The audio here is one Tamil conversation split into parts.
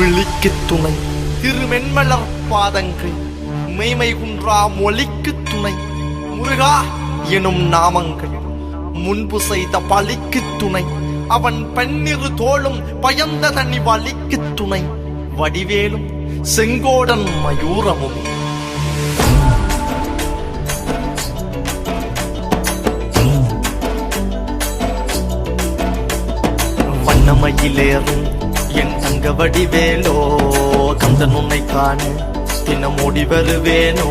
விழிக்கு துணை திருமென்மலர் பாதங்கள் மெய்மை குன்றா மொழிக்கு துணை முருகா எனும் நாமங்கள் முன்பு செய்த பழிக்கு துணை அவன் பன்னிரு தோளும் பயந்த தனி வலிக்கு துணை வடிவேலும் செங்கோடன் மயூரமும் வண்ணமயிலேறும் என் தங்க வடிவேலோ கந்தன் உன்னை காண தினமோடி வருவேனோ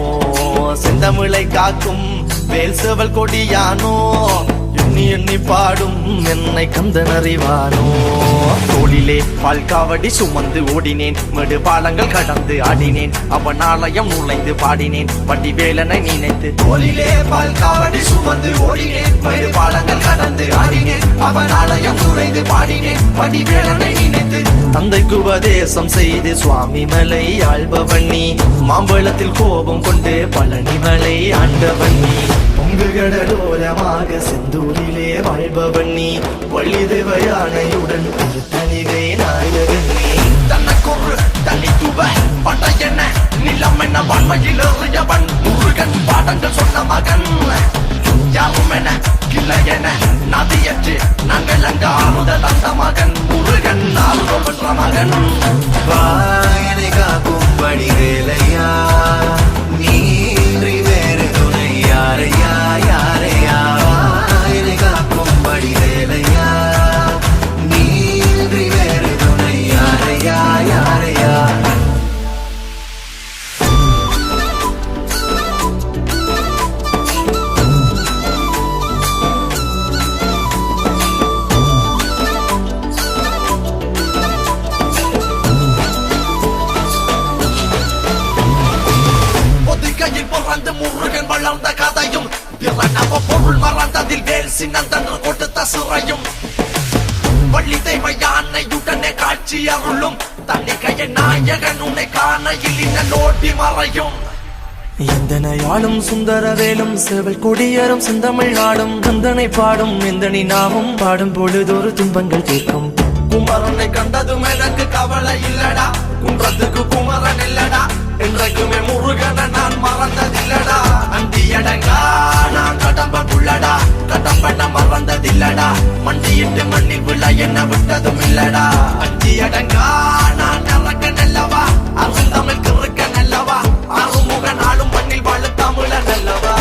செந்தமிழை காக்கும் வேல் செவல் கொடியானோ எண்ணி எண்ணி பாடும் என்னை கந்தன் அறிவானோ தோளிலே பால்காவடி சுமந்து ஓடினேன் மேடு பாலங்கள் கடந்து ஆடினேன் அவன் ஆலயம் நுழைந்து பாடினேன் வடிவேலனை நினைத்து தோளிலே பால்காவடி சுமந்து ஓடினேன் மேடு பாலங்கள் கடந்து ஆடினேன் அவன் ஆலயம் நுழைந்து பாடினேன் வடிவேலனை நினைத்து தந்தைக்கு உபதேசம் செய்து சுவாமி மலை ஆள்பவன் நீ மாம்பழத்தில் கோபம் கொண்டு பழனி மலை ஆண்டவன் நீ பொங்கு கடலோரமாக செந்தூரிலே வாழ்பவன் நீ வள்ளி தேவயானையுடன் தனிகை நாயகன் நீ தனக்கொரு தனித்துவ படையென நிலம் என்ன வன்மையில் எறியவன் முருகன் பாடங்கள் சொன்ன மகன் யாரும் என கிளை என நதியற்று நாங்கள் அங்க ஆறுதல் அந்த மகன் முருகன் ஆர்வம் பெற்ற மகன் வாயனை காக்கும் வடிவேலையா நீன்றி வேறு துணை யாரையா யாரையா வாயனை காக்கும் வடிவேலையா நீன்றி வேறு துணை யாரையா யாரையா முருகன் வளர்ந்த கதையும் பொருள் மறந்ததில் வேல் சின்னந்தன்று கொடுத்த சிறையும் வள்ளி தெய்வ யானையுடனே காட்சி அருளும் தன்னிகைய நாயகன் உன்னை காணையில் இன்னோட்டி மறையும் எந்தனையாளும் சுந்தரவேலும் செவல் கொடியரும் செந்தமிழ் நாடும் கந்தனை பாடும் எந்தனி நாமும் பாடும் பொழுதொரு துன்பங்கள் கேட்கும் குமரனை கண்டதும் எனக்கு கவலை இல்லடா குன்றத்துக்கு குமரன் இல்லடா என்றைக்குமே முருகனை நான் மறந்ததில்லடா அண்டியடங்கா நான் கடம்புள்ளடா கடம்பன மறந்ததில்லடா மண்டியிட்டு மண்ணில் விழ என்ன விட்டதும் இல்லடா அண்டியடங்கா நான் இறக்க நல்லவா அருள் தமிழ் கிறுக்க நல்லவா அருமுகன் ஆளும் மண்ணில் வாழ தமிழ நல்லவா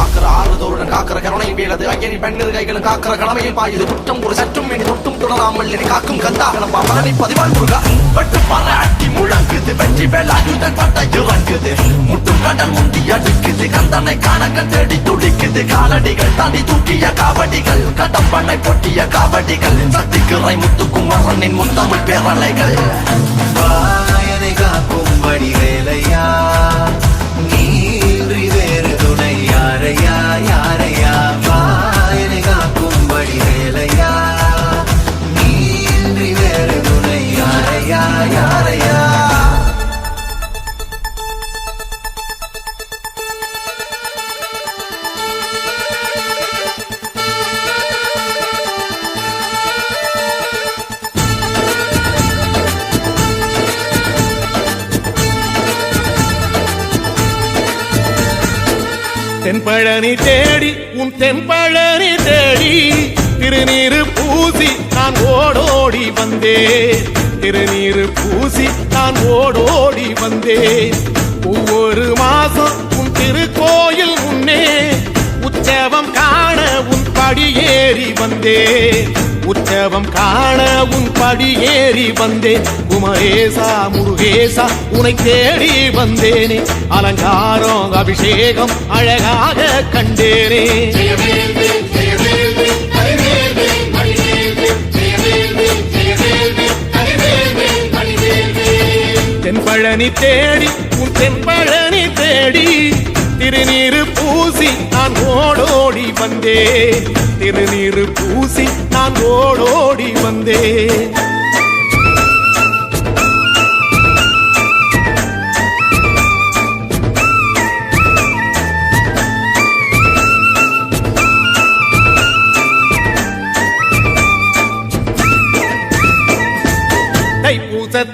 ஆக்கிற ஆறுதோருடன் காக்கிற கருணையும் வீழது ஐயனி பெண்ணிரு கைகளும் காக்கிற கடமையில் பாயுது குற்றம் ஒரு சற்றும் இனி தொட்டும் தொடராமல் இனி காக்கும் கந்தாகலம் பரணி பதிவான் முருகா வெட்டு பாராட்டி முழங்குது வெற்றி வேலாயுதன் பட்ட இறங்குது முட்டும் கடல் முந்தி அடுக்குது கந்தனை காணங்கள் தேடி துடிக்குது காலடிகள் தாண்டி தூக்கிய காவடிகள் கடம்பனை பொட்டிய காவடிகள் சக்திக்குறை முத்துக்குமரனின் முத்தமிழ் பேரலைகள் வாயனை காக்கும் வடிவேலையா நீன்றி வேறு துணை யாரையா யாரையா வாயனை காக்கும் வடிவேலையா நீன்றி வேறு துணை யாரையா யாரையா தென்பழனி தேடி உன் தென்பழனி தேடி திருநீரு பூசி நான் ஓடோடி வந்தேன் திருநீரு பூசி நான் ஓடோடி வந்தேன் ஒவ்வொரு மாசம் உன் திருக்கோயில் முன்னே உற்சவம் காண உன் படியேறி வந்தேன் உற்சவம் காண உன் படியேறி வந்தேன் குமரேசா முருகேசா உனை தேடி வந்தேனே அலங்காரம் அபிஷேகம் அழகாக கண்டேனே தென்பழனி தேடி உன் தென்பழனி தேடி திருநீரு பூசி நான் ஓடோடி வந்தேன் திருநீரு பூசி நான் ஓடோடி வந்தேன்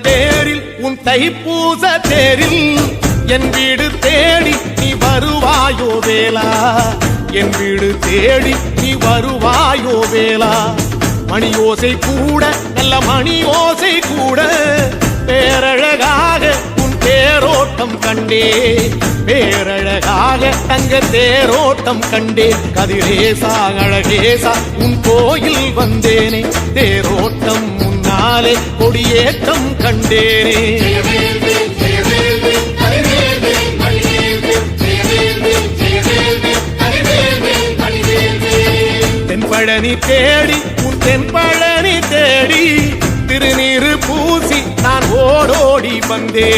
தேரில் உன் தைப்பூச தேரில் என் வீடு தேடி நீ வருவாயோ வேலா, என் வீடு தேடி நீ வருவாயோ வேலா. மணி ஓசை கூட நல்ல மணி ஓசை கூட பேரழகாக உன் தேரோட்டம் கண்டே, பேரழகாக தங்க தேரோட்டம் கண்டே. கதிரேசா அழகேசா உன் கோயில் வந்தேனே, தேரோட்டம் முன்னாலே கொடியேற்றம் கண்டேனே. தென்பழனி தேடி உன் தென்பழனி தேடி திருநீரு பூசி நான் ஓடோடி வந்தே,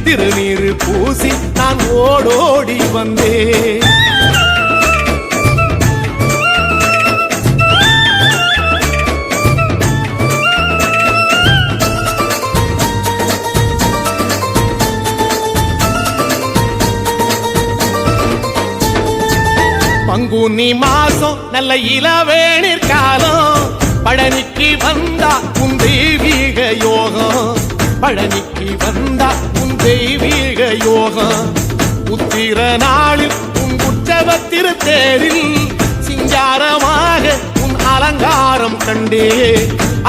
திருநீரு பூசி நான் ஓடோடி வந்தே. பங்குனி மாசம் நல்ல இளவேணிற் காலம், பழனிக்கு வந்தா உன் தெய்வீக யோகம், பழனிக்கு வந்தா உன் தெய்வீக யோகம். உத்திர நாளில் உன் உற்சவ திருத்தேரில் சிங்காரமாக உன் அலங்காரம் கண்டே,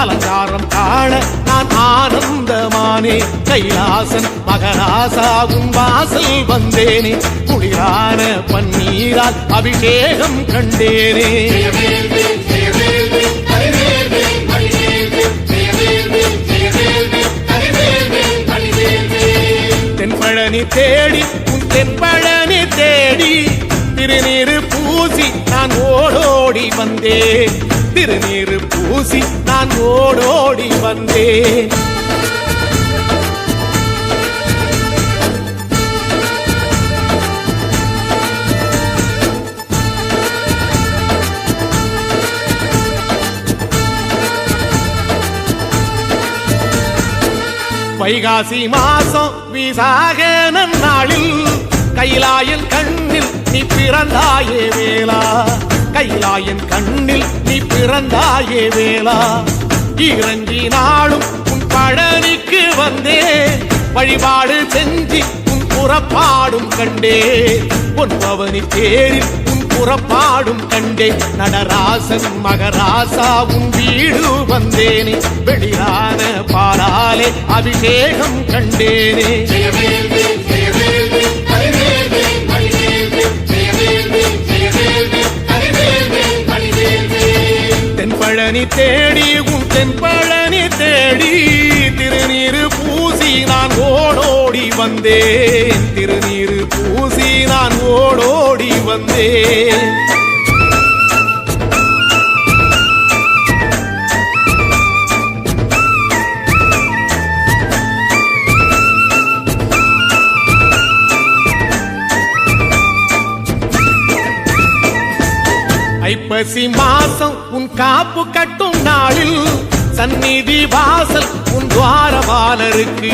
அலங்காரம் காண நான் ஆனந்தமானே. கைலாசன் மகராசா உன் வாசல் வந்தேனே, குளிரான பன்னீரால் அபிஷேகம் கண்டேனே. தென்பழனி தேடி உன் தென்பழனி தேடி திருநீரு பூசி நான் ஓடோடி வந்தேன், திருநீரு பூசி நான் ஓடோடி வந்தேன். வைகாசி மாசம் விசாக நாளில் கைலாயன் கண்ணில் நீ பிறந்தாயே வேலா, கைலாயன் கண்ணில் நீ பிறந்தாயே வேலா. இறங்கி நாளும் உன் பழனிக்கு வந்தே, வழிபாடு செஞ்சு உன் புறப்பாடும் கண்டே, பொன்பவனி தேரில் உன் புறப்பாடும் கண்டே. நடராசன் மகராசா உன் வீடு வந்தேனே, வெளியான பாலாலே அபிஷேகம் கண்டேனே. தென்பழனி தேடி உன் தென்பழனி தேடி திருநீரு பூசி நான் ஓடோடி வந்தேன், திருநீரு பூசி நான் ஓடோடி வந்தேன். ஐப்பசி மாசம் உன் காப்பு கட்டும் நாளில் சந்நிதி வாசல் உன் துவாரபாலருக்கு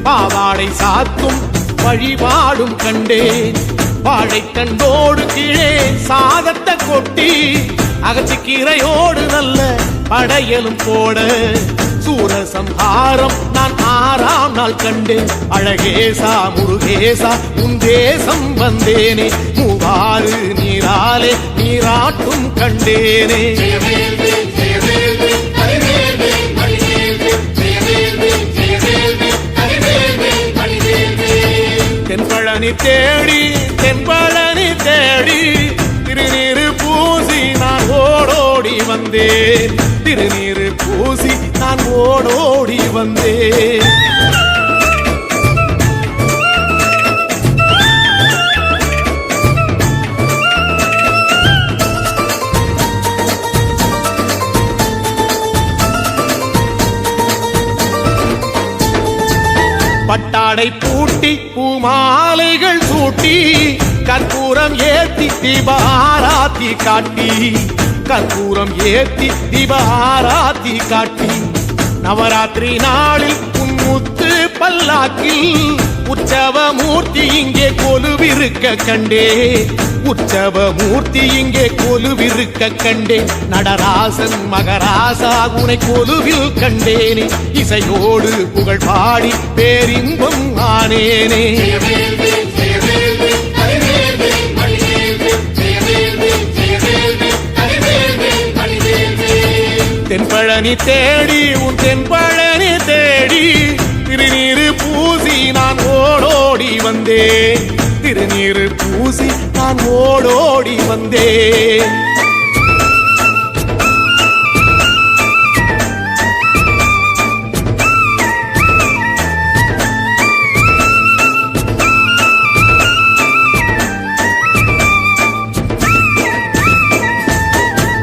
பாவாடை சாத்தும் வழிபாடும் கண்டேன். வாழைத்தண்டோடு கீழே சாதத்தை கொட்டி அகச்சிக்கீரையோடு நல்ல படையலும் போட சூரசம்ஹாரம் நான் 6ஆம் நாள் கண்டேன். அழகேசா முருகேசா உன் தேசம் வந்தேனே, மூவாறு நீராலே நீராட்டும் கண்டேனே. தென்பழனி தேடி தென்பழனி தேடி திருநீரு பூசி நான் ஓடோடி வந்தேன், திருநீரு பூசி நான் ஓடோடி வந்தேன். பட்டாடை பூட்டி பூமாலைகள் சூட்டி கற்பூரம் ஏத்தி தீபாராத்தி காட்டி, கற்பூரம் ஏத்தி தீபாராத்தி காட்டி. நவராத்திரி நாளில் உன் முத்து பல்லாக்கில் உற்சவ மூர்த்தி இங்கே கொலுவிருக்க கண்டே, உற்சவ மூர்த்தி இங்கே கொலுவிருக்க கண்டேன். நடராசன் மகராசா உனை கொலுவில் கண்டேனே. இசையோடு புகழ் பாடி பேரின்பம் ஆனேனே. தென்பழனி தேடி உன் தென்பழனி தேடி திருநீரு பூசி நான் ஓடோடி வந்தேன். திருநீரு பூசி நான் ஓடோடி வந்தேன்.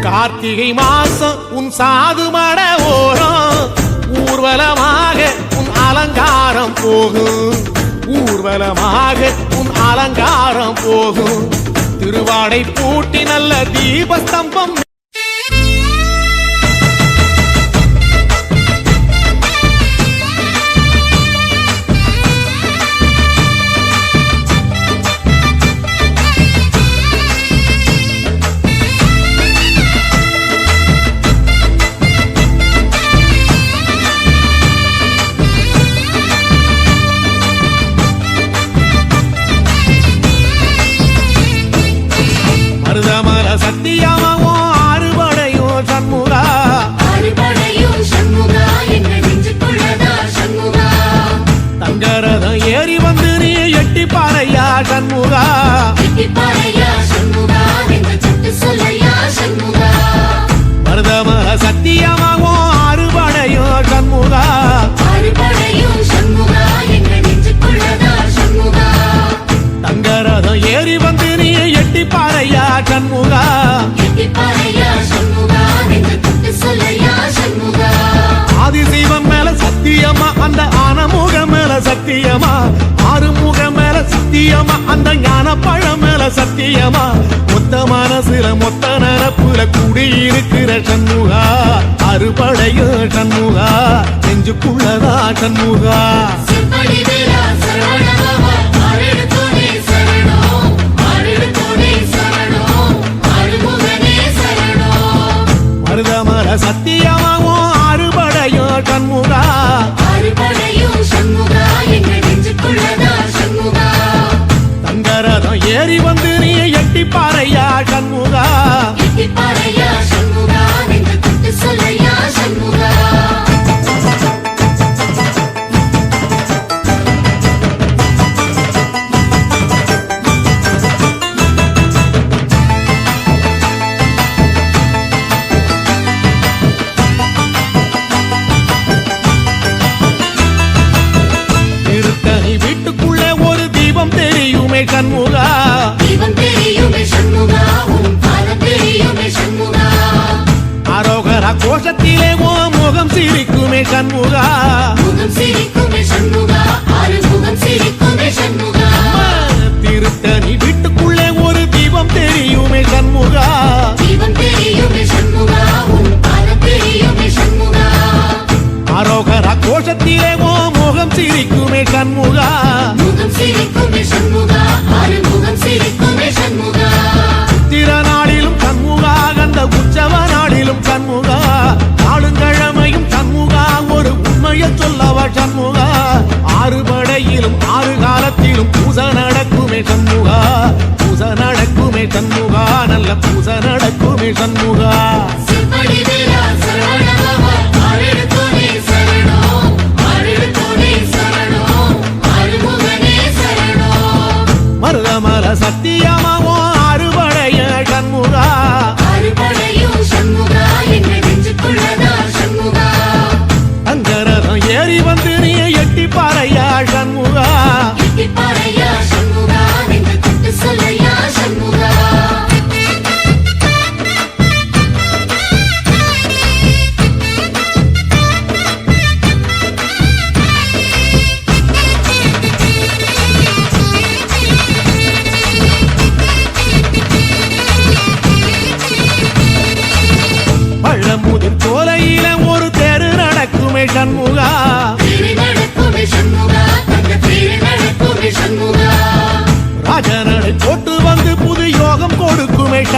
கார்த்திகை மாசம் உன் சாது மட ஓரம் ஊர்வலமாக உன் அலங்காரம் போகும். ஊர்வலமாக உன் அலங்காரம் போகும். திருவாடை பூட்டி நல்ல தீபஸ்தம்பம் மருதமல சத்தியமாவோ ஆறுபடையோ சண்முகா. தங்கரதம் ஏறி வந்து நீ எட்டி பாறையா சண்முகா. மருதமல சத்தியமாவோ ஆறுபடையோ சண்முகா. தங்கரதம் ஏறி வந்து நீ எட்டி பாறையா சண்முகா. ஆதிசிவம் மேல சத்தியமா அந்த ஆனமுகம் மேல சத்தியமா. ஆறுமுகம் மேல சத்தியமா அந்த ஞான பழம் மேல சத்தியமா. மொத்த மனசுல மொத்த நரப்புல குடியிருக்கிற சண்முகா. அறுபடையோ சண்முகா. நெஞ்சுக்குள்ளதா சண்முகா. மருதமல சத்தியமாவோ ஆறுபடையோ சண்முகா. தங்கரதம் ஏறி வந்து நீ எட்டி பாறையா சண்முகா. திருத்தணி வீட்டுக்குள்ளே ஒரு தீபம் தெரியுமே சண்முகா. அரோகரா கோஷத்திலே ஓ முகம் சிரிக்குமே சண்முகா. திருத்தணி வீட்டுக்குள்ளே ஒரு தீபம் தெரியுமே சண்முகா. அரோகரா கோஷத்திலே ஓ முகம் சிரிக்குமே சண்முகா. திருநாளிலும் சண்முகா. கந்த உற்சவ நாளிலும் சண்முகா. நாளுங்கிழமையும் சண்முகா. ஒரு உண்மையை சொல்லவா சண்முகா. ஆறுபடையிலும் ஆறு காலத்திலும் பூசை நடக்குமே சண்முகா. பூசை நடக்குமே சண்முகா. நல்ல பூசை நடக்குமே சண்முகா. மருதமல சத்தியமாவோ அறுபடைய சண்முகா. தங்கரதம் ஏறி வந்து நீ எட்டி பாறையா சண்முகா.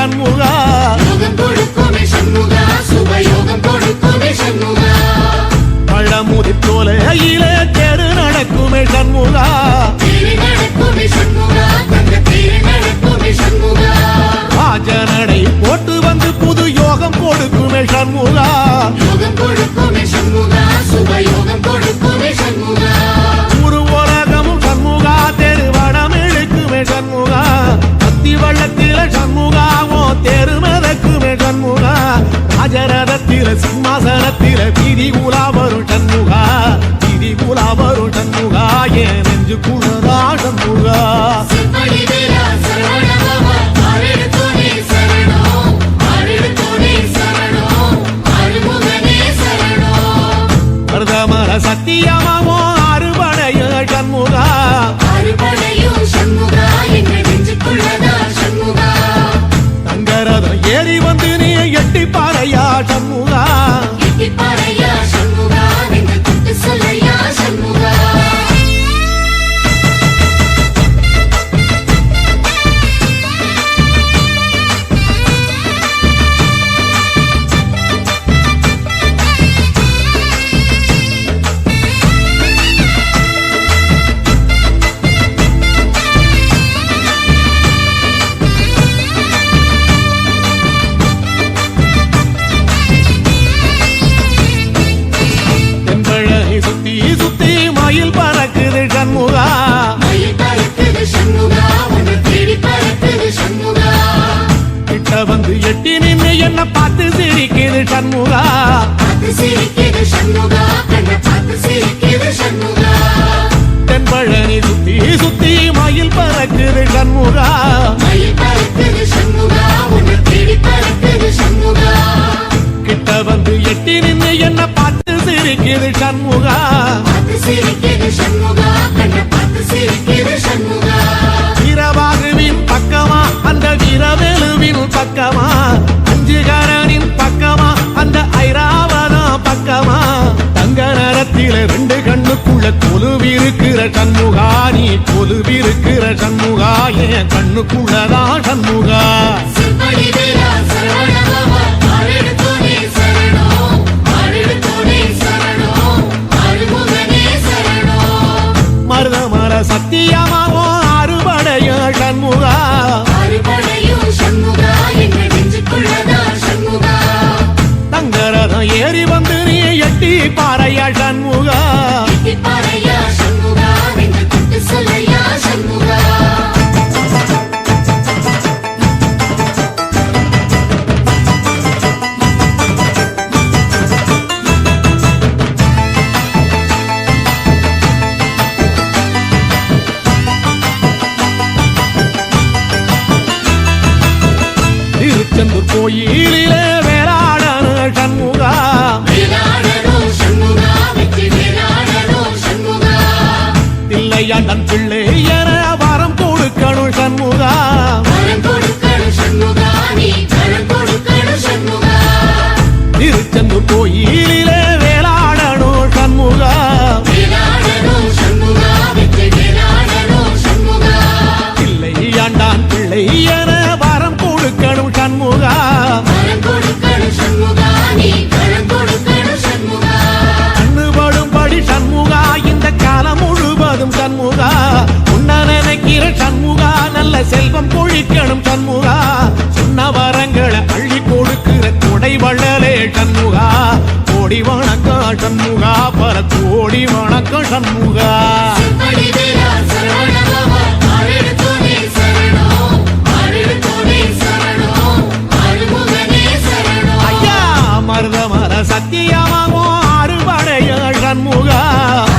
சண்முகா யோகம் கொடுக்குமே சண்முகா சுபயோகம் கொடுக்குமே சண்முகா பழமுதி தோலையிலே தேரு நடக்குமே சண்முகா தேரி நடக்குமே சண்முகா தங்க தேரி நடக்குமே சண்முகா ராஜனடை போட்டு வந்து புது யோகம் கொடுக்குமே சண்முகா யோகம் கொடுக்குமே சண்முகா சுபயோகம் கொடுக்குமே சண்முகா ஒரு உலகமும் சண்முகா தெருவடம் இழுக்குமே சண்முகா கத்தி வள்ளத்தில சண்முகாவோ தெரு மிதக்குமே சண்முகா ராஜரதத்தில சிம்மாசனத்தில வீதி உலா வரும் சண்முகா வீதி உலா வரும் சண்முகா ஏன் நெஞ்சு குளரா சண்முகா செப்படி வீரா சரவணபவா ஆரெடுத்தோனே சரணம் ஆரெடுத்தோனே சரணம் ஆறுமுகனே சரணம் பிரதமர சத்தியமாவோ அறுபடைய சண்முகா அறுபடையும் சண்முகா எங்கள் நெஞ்சுக்குள்ளதா சண்முகா தங்கரதம் ஏறி வந்து நீ எட்டி பாறையா சண்முகா எட்டிப்பாறையா சண்முகா எங்கள் தொட்டு சொல்லையா சண்முகா தென்பழகி சுத்தி சுத்தி மயில் பறக்குது சண்முகா மயில் பறக்குது சண்முகா உன்னை தேடி பறக்குது சண்முகா கிட்ட வந்து எட்டி நின்று என்ன பார்த்து சிரிக்குது சண்முகா பார்த்து சிரிக்குது சண்முகா கண்ணை பார்த்து சிரிக்குது சண்முகா தென்பழனி சுத்தி சுத்தி மயில் பறக்குது சண்முகா மயில் பறக்குது சண்முகா உன்னை தேடி பறக்குது சண்முகா கிட்ட வந்து எட்டி நின்று என்ன பார்த்து சிரிக்குது சண்முகா பார்த்து சிரிக்குது சண்முகா கண்ணை பார்த்து சிரிக்குது சண்முகா வீரவாகுவின் பக்கமா அந்த வீரவேலுவின் பக்கமா அஞ்சுகரனின் பக்கமா அந்த ஐராவதம் பக்கமா தங்க நரத்தில ரெண்டு கண்ணுக்குள்ள கொலுவிருக்கிற சண்முகா நீ கொலுவிருக்கிற சண்முகா என் கண்ணுக்குள்ளதான் சண்முகா செப்படி வீரா சரவணபவா ஆரெடுத்தோனே சரணம் ஆரெடுத்தோனே சரணம் ஆறுமுகனே சரணம் மருதமர சத்தியமாவோ அறுபடைய சண்முகா அறுபடையும் சண்முகா எங்கள் நெஞ்சுக்குள்ளதா சண்முகா தங்கரதம் ஏறி வந்து நீ எட்டி பாறையா சண்முகா எட்டிப்பாறையா சண்முகா எங்கள் தொட்டு சொல்லையா சண்முகா திருச்செந்தூர் கோயிலிலே வேளாடன சண்முகா வேலாடனும் சண்முகா வெற்றி வேலாடனும் சண்முகா தில்லையாண்டன் பிள்ளை என வரம் கொடுக்கணும் சண்முகா வரம் கொடுக்கணும் சண்முகா நீ வரம் கொடுக்கணும் சண்முகா திருச்செந்தூர் கோயிலிலே வேளாடணும் சண்முகா வேலாடனும் சண்முகா வெற்றி வேலாடனும் சண்முகா தில்லையாண்டான் பிள்ளை என வரம் கொடுக்கணும் சண்முகா வரம் கொடுக்கணும் சண்முகா நீ வரம் கொடுக்கணும் சண்முகா கண்ணுபடும்படி சண்முகா இந்த காலம் முழுவதும் சண்முகா உன்ன நினைக்கிற சண்முகா நல்ல செல்வம் கொழிக்கணும் சண்முகா சொன்ன வரங்களை அள்ளி கொடுக்கிற கொடை வள்ளலே சண்முகா கோடி வணக்கம் சண்முகா பல கோடி வணக்கம் சண்முகா செப்படி வீரா சரவணபவா ஆரெடுத்தோனே சரணம் ஆரெடுத்தோனே சரணம் ஆறுமுகனே சரணம் ஐயா மருதமர சத்தியமாவோ அறுபடைய சண்முகா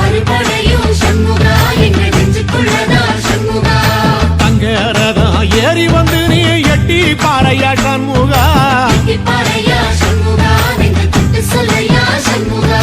அறுபடையும் சண்முகா எங்கள் நெஞ்சுக்குள்ளதா சண்முகா தங்கரதம் ஏறி வந்து நீ எட்டி பாறையா சண்முகா எட்டிப்பாறையா சண்முகா எங்கள் தொட்டு சொல்லையா சண்முகா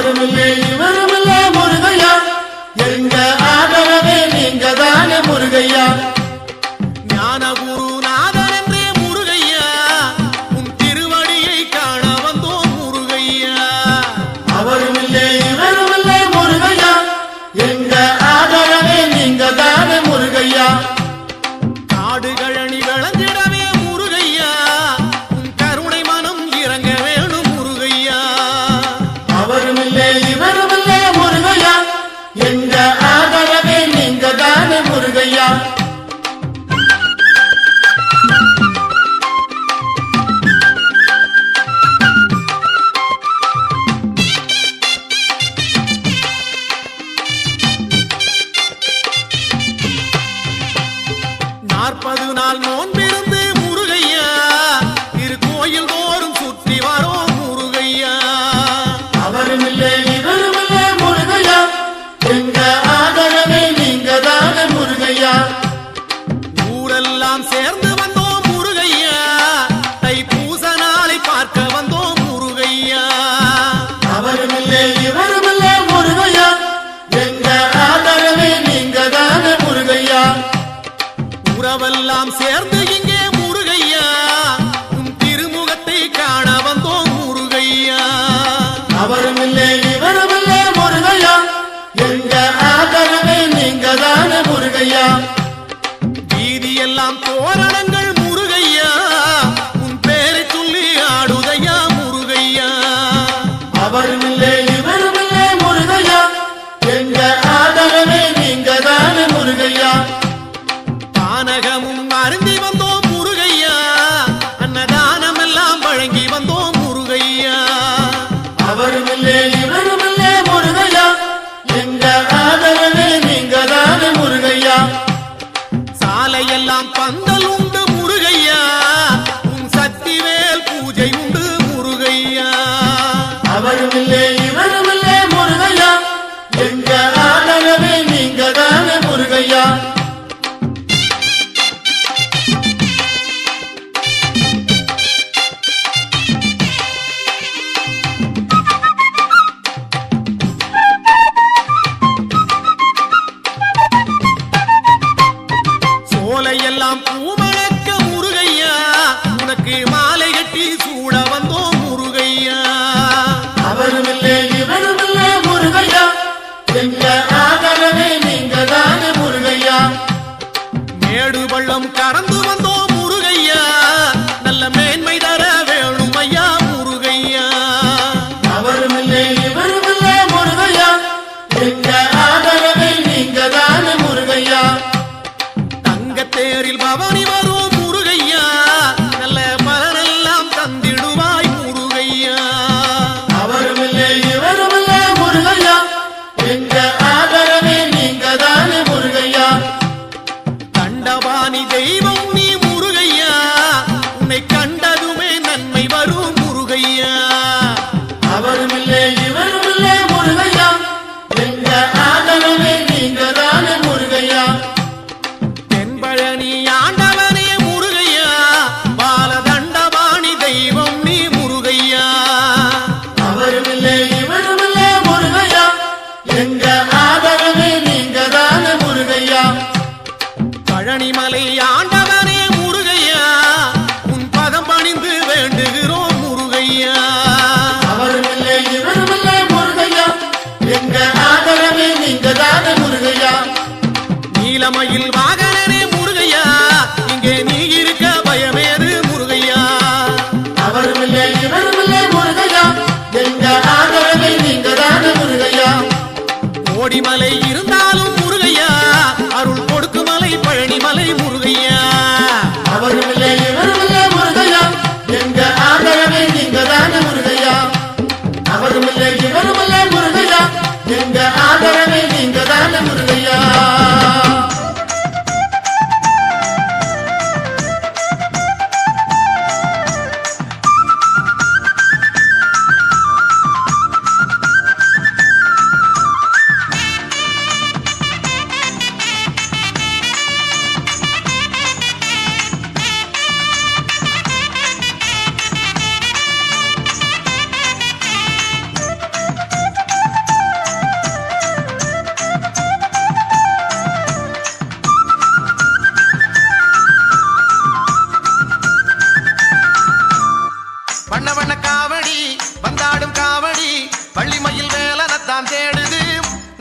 அவருமில்லை இவருமில்லை முருகையா எங்க ஆதரவே நீங்க தானே முருகையா ஞான குருநாதன் என்றே முருகையா உன் திருவடியை காண வந்தோம் முருகையா அவருமில்லை இவருமில்லை முருகையா எங்க ஆதரவே நீங்க தானே முருகையா காடுகழனி விளைஞ்சிடவே முருகையா உன் கருணை மனம் இறங்க வேணும் முருகையா அவருமில்லை இவருமில்லை முருகையா எங்க ஆதரவே நீங்க தானே முருகையா நாற்பது நாள் நோன்பிருந்து முருகையா திருக்கோயில் தோறும் சுற்றி வரோம் முருகையா அவருமில்லை இவருமில்லை முருகையா எங்க ஆதரவே நீங்க தானே முருகையா ஊரெல்லாம் சேர்ந்து வந்தோம் முருகையா தைப்பூச நாளை பார்க்க வந்தோம் முருகையா அவருமில்லை இவருமில்லை முருகையா எங்க ஆதரவே நீங்க தானே முருகையா உறவெல்லாம் சேர்ந்து இங்கே முருகையா உன் திருமுகத்தை காண வந்தோம் முருகையா அவருமில்லை இவருமில்லை முருகையா எங்க ஆதரவே நீங்க தானே முருகையா வீதியெல்லாம் தோரணங்கள் முருகையா உன் பேரை சொல்லி ஆடுதையா முருகையா அவருமில்லை இவருமில்லை முருகையா எங்க ஆதரவே நீங்க தானே முருகையா பானகமும் அருந்தி வந்தோம் முருகையா அன்னதானம் எல்லாம் வழங்கி வந்தோம் முருகையா அவருமில்லை இவருமில்லை முருகையா எங்க ஆதரவே நீங்க தானே முருகையா சாலையெல்லாம் பந்தல் உண்டு முருகையா உன் சக்திவேல் பூஜை உண்டு முருகையா அவருமில்லை இவருமில்லை முருகையா எங்க ஆதரவே நீங்க தானே முருகையா சோலையெல்லாம் பூமணக்க முருகையா உனக்கு மாலை கட்டி சூட வந்தோம் முருகையா அவருமில்லை இவருமில்லை முருகையா எங்க ஆதரவே நீங்க தானே முருகையா மேடு பள்ளம் கடந்து வந்தோம் முருகையா நல்ல மேன்மை தர வேணும் ஐயா முருகையா அவருமில்லை இவருமில்லை முருகையா எங்க ஆதரவே நீங்க தானே முருகையா தங்கத்தேரில் பவனி வரும் முருகையா நல்ல பலனெல்லாம் தந்திடுவாய் முருகையா அவருமில்லை இவருமில்லை முருகையா எங்க ஆதரவே நீங்க தானே முருகையா தண்டபாணி தெய்வம் நீ முருகையா உன்னை கண்டதுமே நன்மை வரும் முருகையா அவருமில்லை இவருமில்லை முருகையா எங்க ஆதரவே நீங்க தானே முருகையா தென்பழனி ஆண்டவனே முருகையா பாலதண்டபாணி தெய்வம் நீ முருகையா அவருமில்லை இவருமில்லை முருகையா எங்க ஆதரவே நீங்க தானே முருகையா பழனிமலை ஆண்டவனே முருகையா உன் பதம் பணிந்து வேண்டுகிறோம் முருகையா அவருமில்லை இவருமில்லை முருகையா எங்க ஆதரவே நீங்க தானே முருகையா நீலமயில் வாகனரே முருகையா இங்கே நீ இருக்க பயமேது முருகையா அவருமில்லை இவருமில்லை முருகையா எங்க ஆதரவை நீங்க தானே முருகையா கோடிமலை இருந்தாலும் முருகையா அருள் கொடுக்கு மலை பழனிமலை முருகையா அவருமில்லை இவருமில்லை முருகையா எங்க ஆதரவை நீங்க தானே முருகையா அவருமில்லை இவருமில்லை முருகையா எங்க ஆதரவை நீங்க தானே முருகையா வள்ளிமயில் வேலனத்தான் தேடுது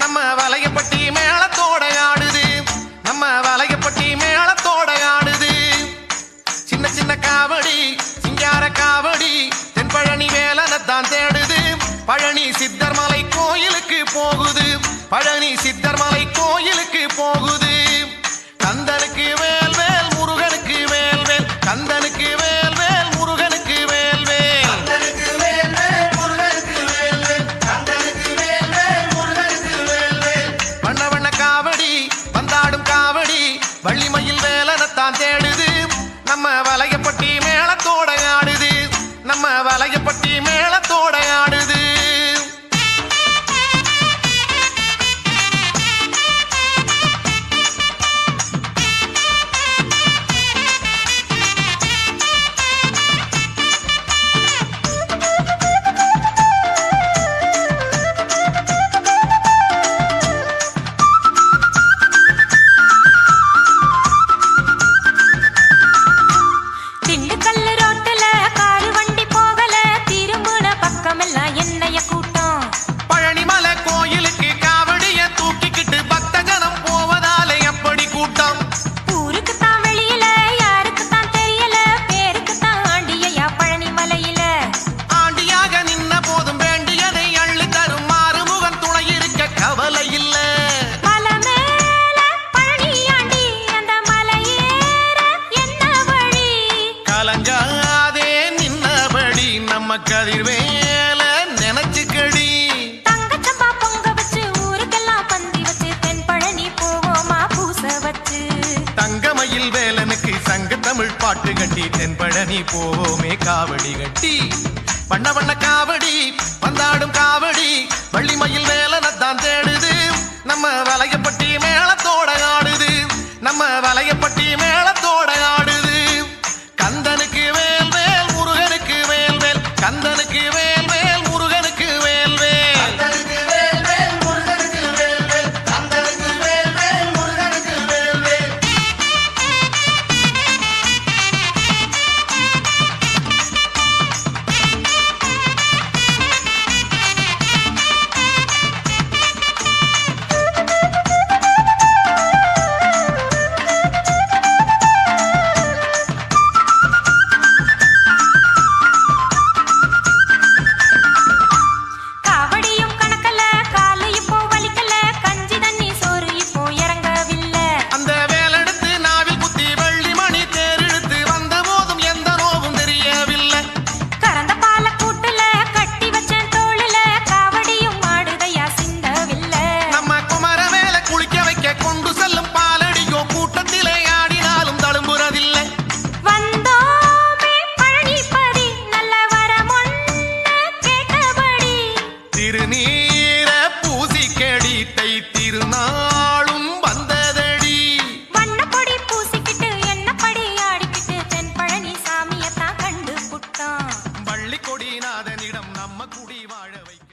நம்ம வலையப்பட்டி மேளத்தோட ஆடுது நம்ம வலையப்பட்டி மேளத்தோட ஆடுது சின்ன சின்ன காவடி சிங்கார காவடி தென்பழனி வேலனத்தான் தேடுது பழனி சித்தர்மலை கோயிலுக்கு போகுது பழனி சித்தர்மலை கோயிலுக்கு போகுது கந்தனுக்கு வேல் வேல் முருகனுக்கு வேல் வேல் கந்தனுக்கு வேல் வேல் முருகனுக்கு வேல் வேல் கந்தனுக்கு வேல் வேல் முருகனுக்கு வேல் வேல் கந்தனுக்கு வேல் வேல் முருகனுக்கு வேல் வேல் வண்ண வண்ண காவடி வந்தாடும் காவடி வள்ளிமயில் வேலனத்தான் தேடுது நம்ம வலையப்பட்டி மேளத்தோட ஆடுது நம்ம வலையப்பட்டி மேளத்தோட ஆடுது திண்டுக்கல்லு ரோட்டுல காரு வண்டி போகல திரும்புன பக்கமெல்லாம் என்னைய கூட்டம் பழனிமலை கோயிலுக்கு காவடிய தூக்கிக்கிட்டு பக்த ஜனம் போவதால எப்படி கூட்டம் ஊருக்கு தான் வெளியில யாருக்கு தான் தெரியல பேருக்கு தான் ஆண்டியா பழனி மலையில ஆண்டியாக நின்ன போதும் வேண்டியதை அள்ளி தரும் மாறுமுகன் துணை இருக்க கவலை இல்ல மலை மேல பழனி ஆண்டி அந்த மலையேற என்ன வழி கலங்காதே நின்னபடி நம்ம கதிர்வேல நினைச்சுக்கடி தங்கச்சம்பா பொங்க வச்சு ஊருக்கெல்லாம் பந்தி வச்சு தென் பழனி போவோமா பூச வச்சு தங்கமயில் வேலனுக்கு சங்க தமிழ் பாட்டு கட்டி தென்பழனி போவோமே காவடி கட்டி வண்ண வண்ண காவடி வந்தாடும் காவடி வள்ளிமயில் வேலனத்தான் தேடுது நம்ம வலையப்பட்டி மேளத்தோட ஆடுது நம்ம வலையப்பட்டி மேளத்தோட ஆடுது கந்தனுக்கு வேல் வேல் முருகனுக்கு வேல் வேல் கந்தனுக்கு வேல் வேல் முருகனுக்கு வேல் வேல் கந்தனுக்கு வேல் வேல் முருகனுக்கு வேல் வேல் கந்தனுக்கு வேல் வேல் முருகனுக்கு வேல் வேல் காவடியும் கணக்கல காலு இப்போ வலிக்கல கஞ்சி தண்ணி சோறு இப்போ இறங்கவில்லை அந்த வேலெடுத்து நாவில் குத்தி வெள்ளி மணி தேரெடுத்து வந்த போதும் எந்த நோவும் தெரியவில்லை கறந்த பால கூட்டுல கட்டி வச்சேன் தோளுல காவடியும் மாடுதையா சிந்தவில்லை நம்ம குமர வேல குளிக்க வைக்க கொண்டு செல்லும் பாலடியோ கூட்டத்திலே ஆடினாலும் தழும்புறதில்லை வந்தோமே பழனிபதி நல்ல வரமொன்னு கேட்டபடி திருநீர பூசிக்கடி தை திருநாளும் வந்ததடி வண்ணப்பொடி பூசிக்கிட்டு எண்ணப்படி ஆடிக்கிட்டு தென் பழனி சாமியத்தான் கண்டு புட்டோம் வள்ளி கொடிநாதனிடம் நம்ம குடி வாழ வைக்க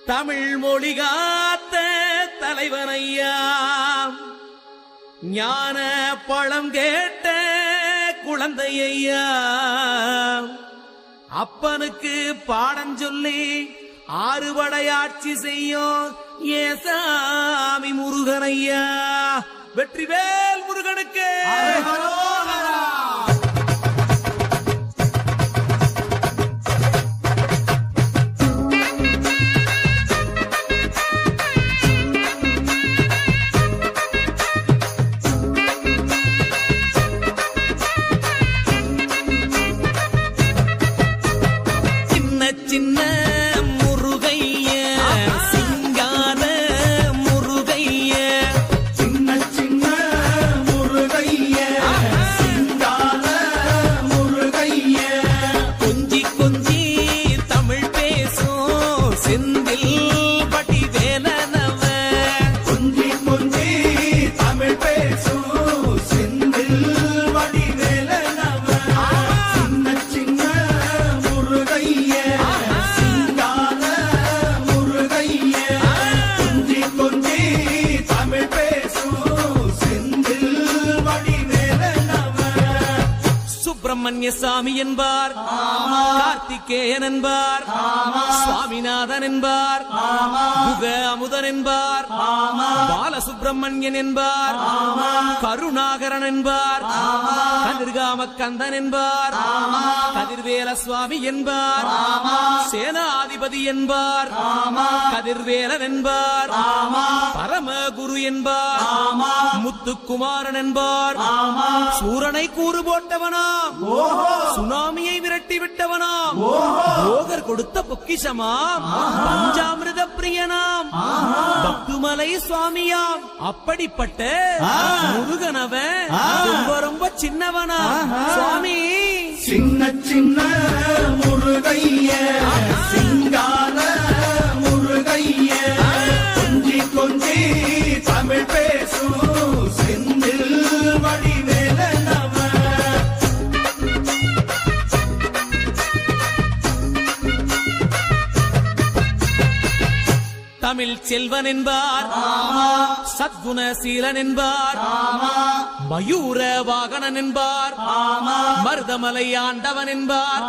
தமிழ் மொழி காத்த தலைவனையா ஞான பழம் கேட்ட குழந்தையா அப்பனுக்கு பாடம் சொல்லி ஆறுபடையாட்சி செய்யும் ஏசாமி முருகனையா வெற்றிவேல் முருகனுக்கு சின்ன சின்ன முருகைய சிங்கார முருகைய சின்ன சின்ன முருகைய சிங்கார முருகைய கொஞ்சி கொஞ்சி தமிழ் பேசும் செந்தில் பட்டி வேலனவ கொஞ்சி கொஞ்சி தமிழ் பேசும் செந்தில் வடிவேலனவ சின்ன சின்ன முருகைய சிங்கார முருகைய கொஞ்சி கொஞ்சி தமிழ் பேசும் செந்தில் வடிவேலனவ சுப்பிரமணிய சாமி என்பார் கார்த்திகை கார்த்திகேயன் என்பார், சுவாமிநாதன் என்பார், முக அமுதன் என்பார், பாலசுப்பிரமணியன் என்பார், கருணாகரன் என்பார், கதிர்காம கந்தன் என்பார், கதிர்வேல சுவாமி என்பார், சேனாதிபதி என்பார், கதிர்வேலன் என்பார், பரமகுரு என்பார், முத்துக்குமாரன் என்பார், சூரனை கூறு போட்டவனாம், சுனாமியை விரட்டி விட்டவனாம், போகர் கொடுத்த பொக்கிஷமாம், பஞ்சாமிர்த பிரியனாம், பக்துமலை சுவாமியாம். அப்படிப்பட்ட முருகனவன் ரொம்ப ரொம்ப சின்னவனா சுவாமி. சின்ன சின்ன முருகைய சிங்கார முருகைய கொஞ்சி கொஞ்சி தமிழ் பேசும் செந்தில் வடிவேலனவ. தமிழ் செல்வன் என்பார், சத்குணசீலன் என்பார், மயூர வாகனன் என்பார், மருதமலை ஆண்டவன் என்பார்,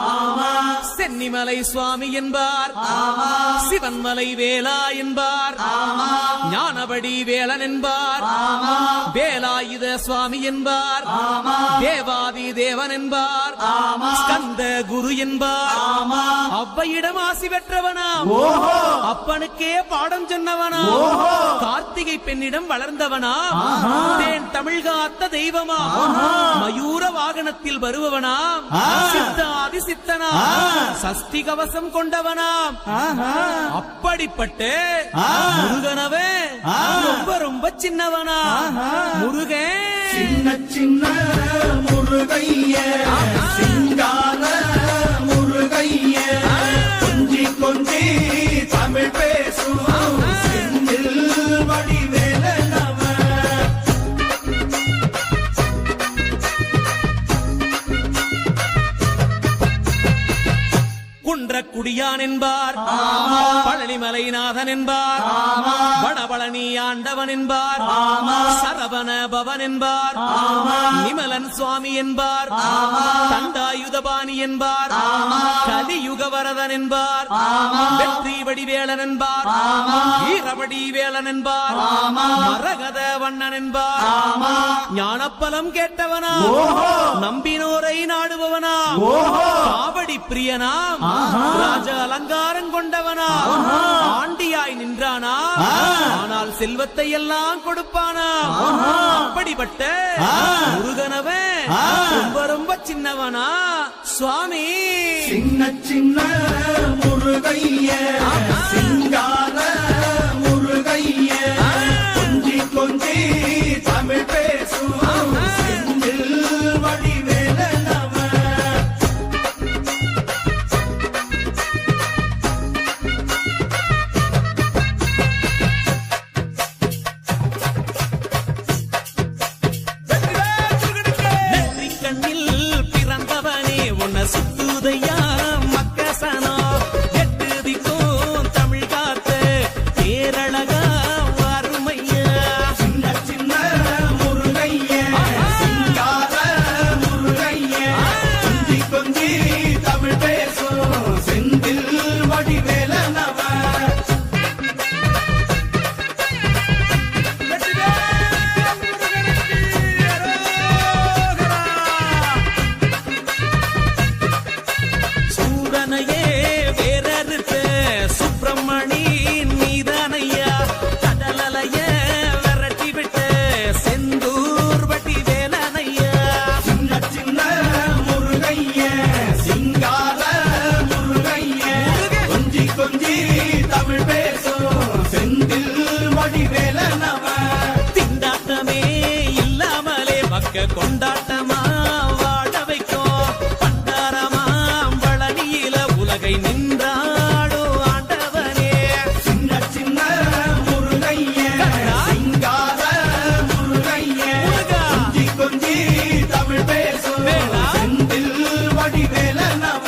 சென்னிமலை சுவாமி என்பார், சிவன்மலை வேலா என்பார், ஞானபடி வேலன் என்பார், வேலாயுத சுவாமி என்பார், தேவாதி தேவன் என்பார், ஸ்கந்த குரு என்பார், அவ்வையிடம் ஆசி பெற்றவனாம், அப்பனுக்கே பாடம் சொன்னவனா, கார்த்திகை பெண்ணிடம் வளர்ந்தவனா, தேன் தமிழ் காத்த தெய்வமா, மயூர வாகனத்தில் வருபவனாம், சித்தாதி சித்தனா, சஷ்டி கவசம் கொண்டவனாம். அப்படிப்பட்ட முருகனவே ரொம்ப ரொம்ப சின்னவனா முருகன். சின்ன சின்ன முருகைய சிங்கார முருகைய கொஞ்சி கொஞ்சி தமிழ் பேசும் செந்தில் வடிவேலனவ. குன்றக்குடியான் என்பார், பழனிமலைநாதன் என்பார், வடபழனி ஆண்டவன் என்பார், சரவண பவன் என்பார், நிமலன் சுவாமி என்பார், தண்டாயுதபாணி என்பார், கலியுக வரதன் என்பார், வெற்றி வடிவேலன் என்பார், வீரவடி வேலன் என்பார், மரகத வண்ணன் என்பார், ஞானப்பலம் கேட்டவனா, நம்பினோரை நாடுபவனா, காவடி பிரியனாம், ராஜ அலங்காரம் கொண்டவனா, ஆண்டியாய் நின்றானா, ஆனால் செல்வத்தை எல்லாம் கொடுப்பானா. அப்படிப்பட்ட முருகனவன் ரொம்ப ரொம்ப சின்னவனா சுவாமி. சின்ன சின்ன முருகைய சிங்கார முருகைய கொஞ்சி கொஞ்சி தமிழ் பேசும் செந்தில் வடிவேலனவ. சுத்துதையா மக்கசனோ எட்டுதிக்கும் தமிழ் காத்து கேரளகா வறுமையா. சின்ன சின்ன முருகைய சிங்கார முருகைய கொஞ்சி கொஞ்சி தமிழ் பேசும் செந்தில் வடிவேலனவ. சுப்பிரமணி நீதானையா, கடலைய விரட்டி விட்டு செந்தூர் வட்டி வேலனையா. சின்ன சின்ன முருகைய சிங்கார முருகைய கொஞ்சி கொஞ்சி தமிழ் பேசும் செந்தில் வடிவேலனவ. திண்டாட்டமே இல்லாமலே மக்க கொண்டாட்டமா வாழ வைக்கும், பண்டாரமா பழனியில உலகை நின்றாடோ ஆண்டவனே. சின்ன சின்ன முருகைய சிங்கார முருகைய கொஞ்சி கொஞ்சி தமிழ் பேசும் செந்தில் வடிவேலனவ.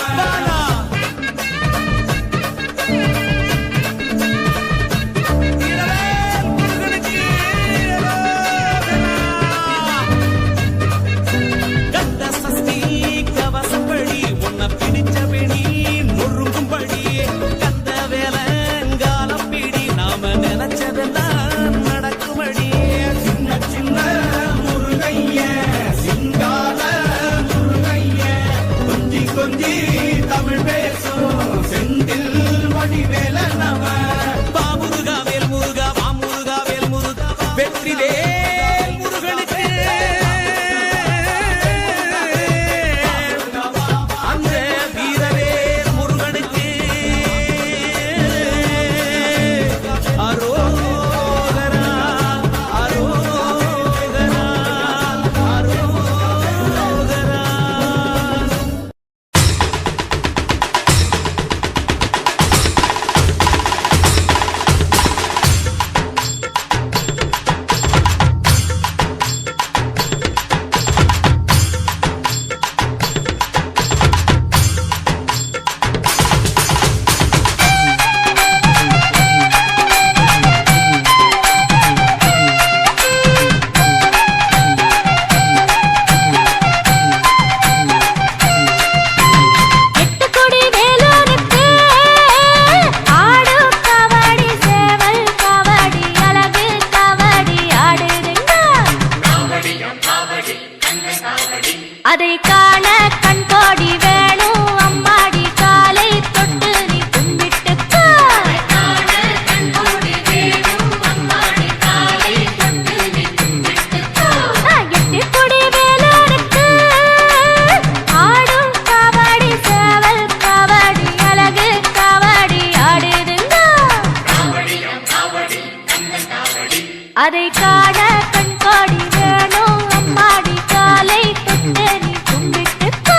அதை காண கண்கோடி வேணும் அம்மாடி காலை தொட்டு நீ கும்பிட்டுக்கோ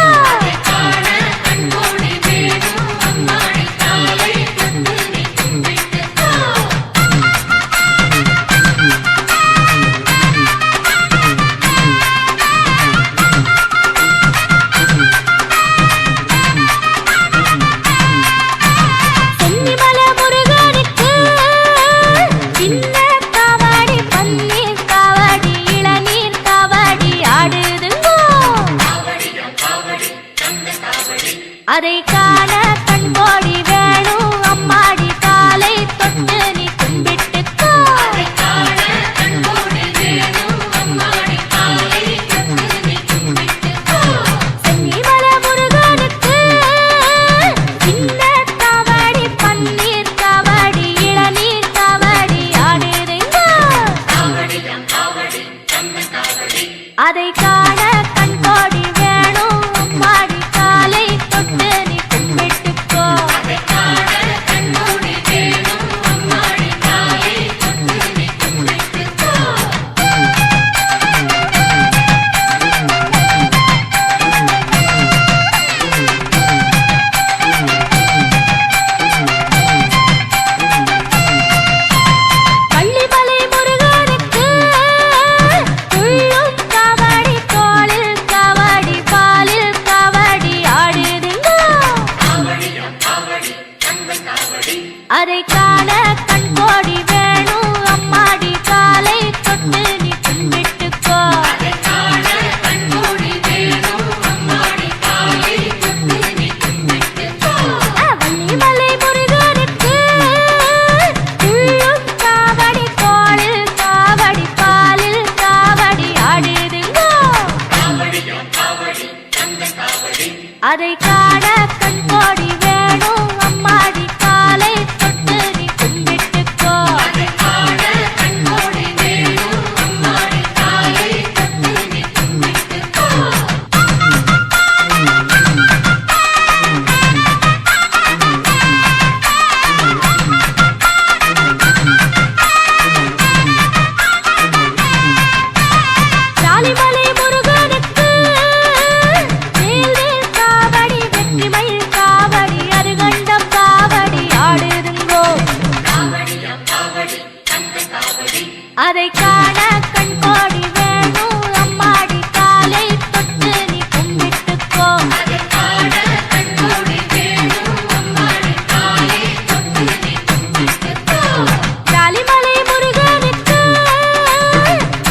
சென்னிமலை முருகனுக்கு சின்ன காவடி பன்னீர் காவடி இளநீர் காவடி ஆடுதுங்கோ அதை காண கண்கோடி வேணும் அம்மாடி காலை தொட்டு நீ கும்பிட்டுக்கோ சென்னிமலை முருகனுக்கு சின்ன காவடி பன்னீர் காவடி இளநீர் காவடி ஆடுதுங்கோ அதை காண கண்கோடி வேணும் அம்மாடி காலை தொட்டு நீ கும்பிட்டுக்கோ பள்ளிமலை முருகனுக்கு துள்ளும் காவடி தோளில் காவடி பாலில் காவடி ஆடுதுங்கோ அதை காண கண்கோடி வேணும் அம்மாடி காலை தொட்டு நீ கும்பிட்டுக்கோ வள்ளிமலை முருகனுக்கு துள்ளும் காவடி தோளில் காவடி பாலில் காவடி ஆடுதுங்கோ அதை காண கண்கோடி வேணும் அம்மாடி காலை தொட்டு நீ கும்பிட்டுக்கோ சாலிமலை முருகனுக்கு வேல்வேல் காவடி வெற்றிமயில் காவடி அருகண்டம் காவடி ஆடுதுங்கோ அதை காண கண்கோடி வேணும் அம்மாடி காலை தொட்டு நீ கும்பிட்டுக்கோ சாலிமலை முருகனுக்கு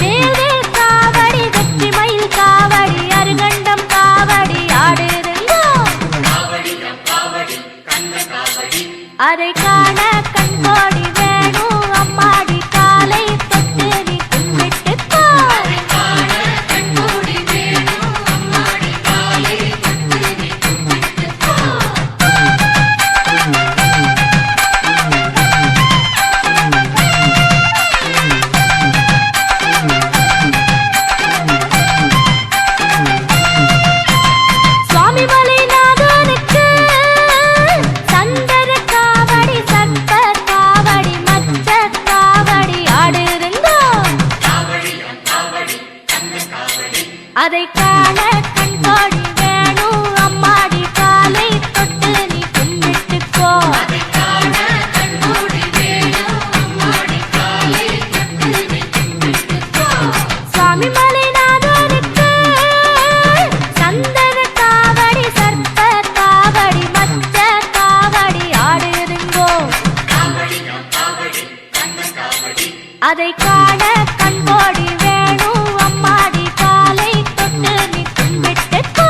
வேல்வேல் காவடி வெற்றிமயில் காவடி அருகண்டம் காவடி ஆடுதுங்கோ அதை காண கண்கோடி வேணும் அம்மாடி காலை தொட்டு நீ கும்பிட்டுக்கோ சுவாமிமலை நாதனுக்கு சந்தர காவடி சர்ப்ப காவடி மச்ச காவடி ஆடுதுங்கோ அதை காண கண்கோடி வேணும் அம்மாடி காலை தொட்டு நீ கும்பிட்டுக்கோ சுவாமிமலை நாதனுக்கு சந்தன காவடி சர்ப்ப காவடி மச்ச காவடி ஆடுதுங்கோ அதை காண கண்கோடி வேணும் அம்மாடி காலை தொட்டு நீ கும்பிட்டுக்கோ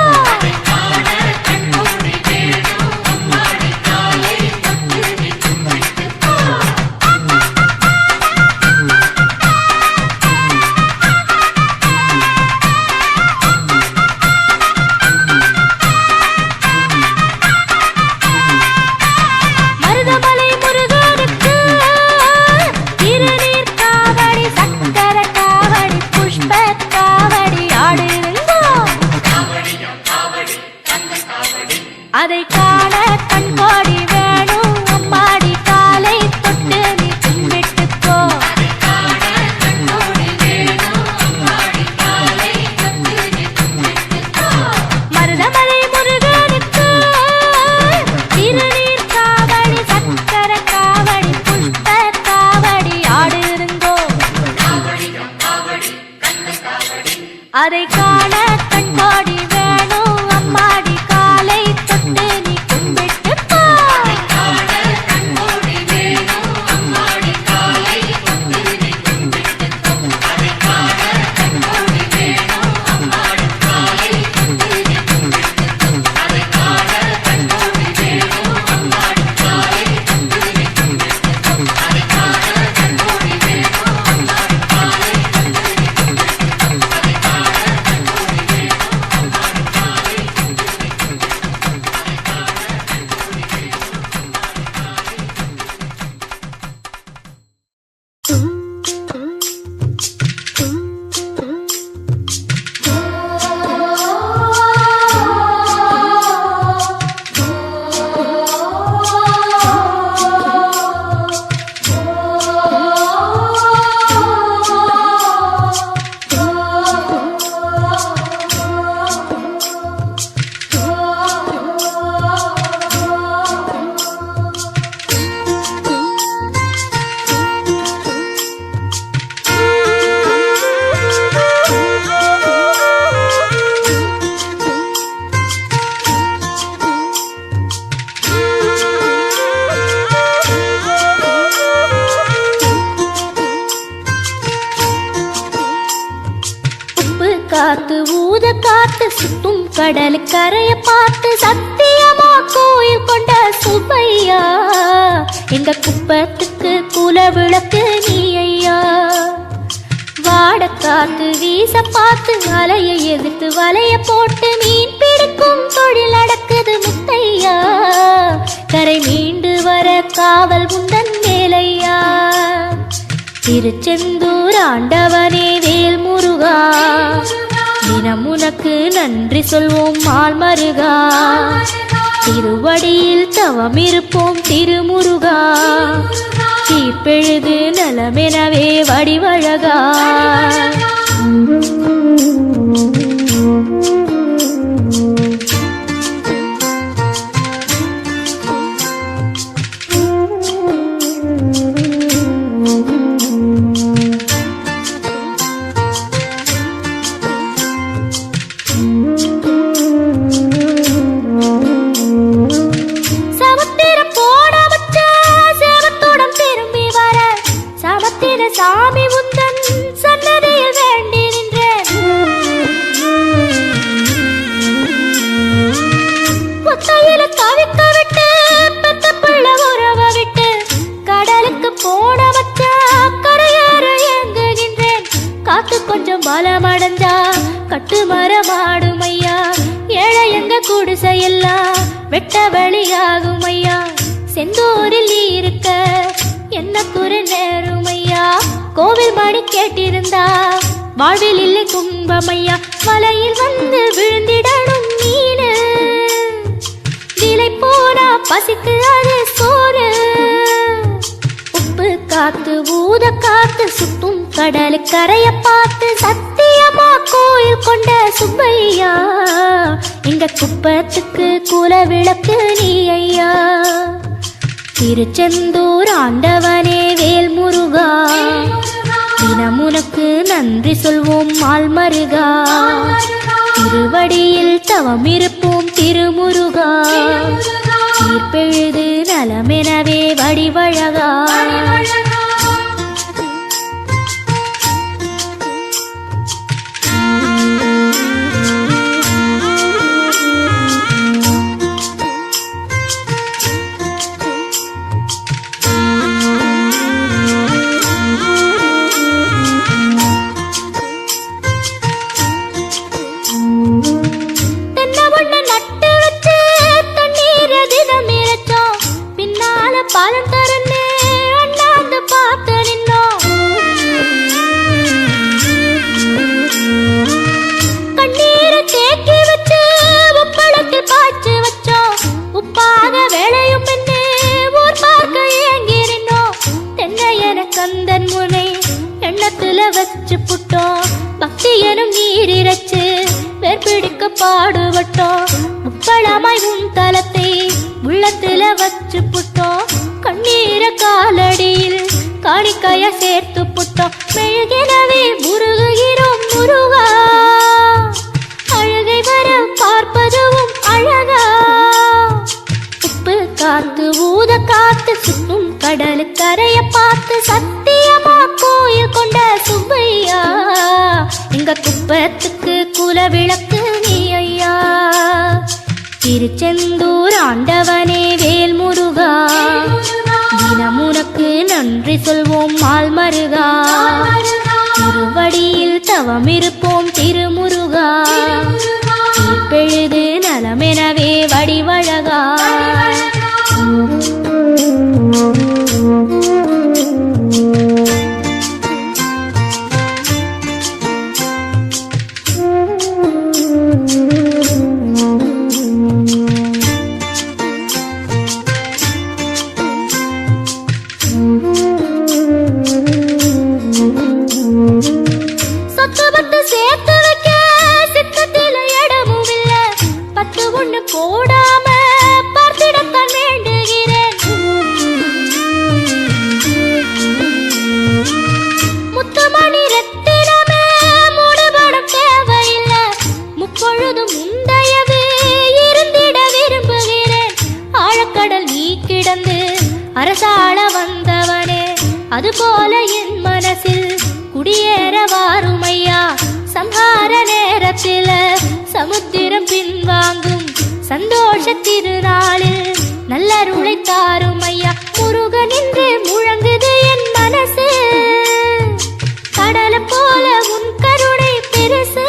மருதமலை முருகனுக்கு திருநீர் காவடி சக்கர அதை காண கண்பாடி வேணும் அம்மாடி காலை தொட்டு நீ கும்பிட்டு போ. காத்து ஊத காத்து சுத்தும் கடல் கரைய பார்த்து சத்தியமா கோயில் கொண்ட சுப்பையா எங்க குப்பத்துக்கு குல விளக்கு நீ ஐயா. வாட காத்து வீச பார்த்து அலையை எதிர்த்து வலைய போட்டு மீன் பிடிக்கும் தொழில் நடக்குது முத்தையா. கரை மீண்டு வர காவல் உந்தன் மேலையா. திருச்செந்தூர் ஆண்டவனே வேல் முருகா தினம் உனக்கு நன்றி சொல்வோம் மால் மருகா. திருவடியில் தவம் இருப்போம் திருமுருகா. தீப்பெழுது நலமெனவே வடிவழகா. சாமி உந்தன் சன்னதியில் வேண்டி நின்றேன். முத்தையில தவிக்க விட்டு பெத்த பிள்ளை உறவ விட்டு கடலுக்கு போன வச்சா கரையேற ஏங்குகின்றேன். காத்து கொஞ்சம் பலமடைஞ்சா கட்டு மரமாடும் ஐயா. ஏழை எங்க குடிசையெல்லாம் வெட்ட வெளியாகும் ஐயா. செந்தூரில் இருக்க என்ன குறை நேரும் ஐயா. கோவில் மணி கேட்டிருந்தா வாழ்வில் இல்லை கும்பமையா. வலையில் வந்து விழுந்திடணும் மீனு விலை போனா பசிக்கு அது சோறு. உப்பு காத்து ஊத காத்து சுத்தும் கடல் கரைய பார்த்து சத்தியமா கோயில் கொண்ட சுப்பையா எங்க குப்பத்துக்கு குல விளக்கு நீ ஐயா. திருச்செந்தூர் ஆண்டவனே வேல் முருகா தினம் உனக்கு நன்றி சொல்வோம் மால் மருகா. திருவடியில் தவம் இருப்போம் திருமுருகா. தீர்ப்பெழுது நலமெனவே வடிவழகா. பாலம் தரனே அண்ணாந்து பார்த்து நின்னோம். கண்ணீரை தேக்கி வச்சு உப்பளத்தில் பாய்ச்சி வச்சோம். உப்பாக வேலையும் பின்னே ஊர் பார்க்க ஏங்கி நின்னோம். தென்னை என கந்தன் முனை எண்ணத்துல வச்சு புட்டோம். பக்தி எனும் நீரிரச்சு வேர்பிடிக்க பாடுபட்டோம். முப்பளமாய் உன் தலத்தை உள்ளத்துல வச்சு புட்டோம். கண்ணீர காலடியில் காணிக்கைய சேர்த்து புட்டோம். மெழுகினவே முருகுகிறோம் முருகா. கரைய பார்த்து சத்தியமா கோயில் கொண்ட சுப்பையா எங்க குப்பத்துக்கு குலவிளக்கு நீ ஐயா. திருச்செந்தூர் ஆண்டவனே வேல் முருகா தினம் உனக்கு நன்றி சொல்வோம் மால் மருகா. திருவடியில் தவம் இருப்போம் திருமுருகா தீர்ப்பெழுது நலமெனவே வடிவழகா. சேர்த்து வைக்க சித்தத்தில இடமும் இல்ல, 10 ஒண்ணு போடாம பார்த்திடத்தான் வேண்டுகிறேன். முத்துமணி ரத்தினமே மூடுபடம் தேவையில்ல, முப்பொழுதும் முந்தையது இருந்திட விரும்புகிறேன். ஆழக்கடல் நீ கிடந்து அரசாள வந்தவனே, அதுபோல என் மனசில் குடியேற வாருமையா. சம்ஹார நேரத்தில சமுத்திரம் பின்வாங்கும் சந்தோஷ திருநாளில் நல்லருளை தாருமையா. முருகன் என்று முழங்குது என் மனசு, கடலை போல உன் கருணை பெருசு.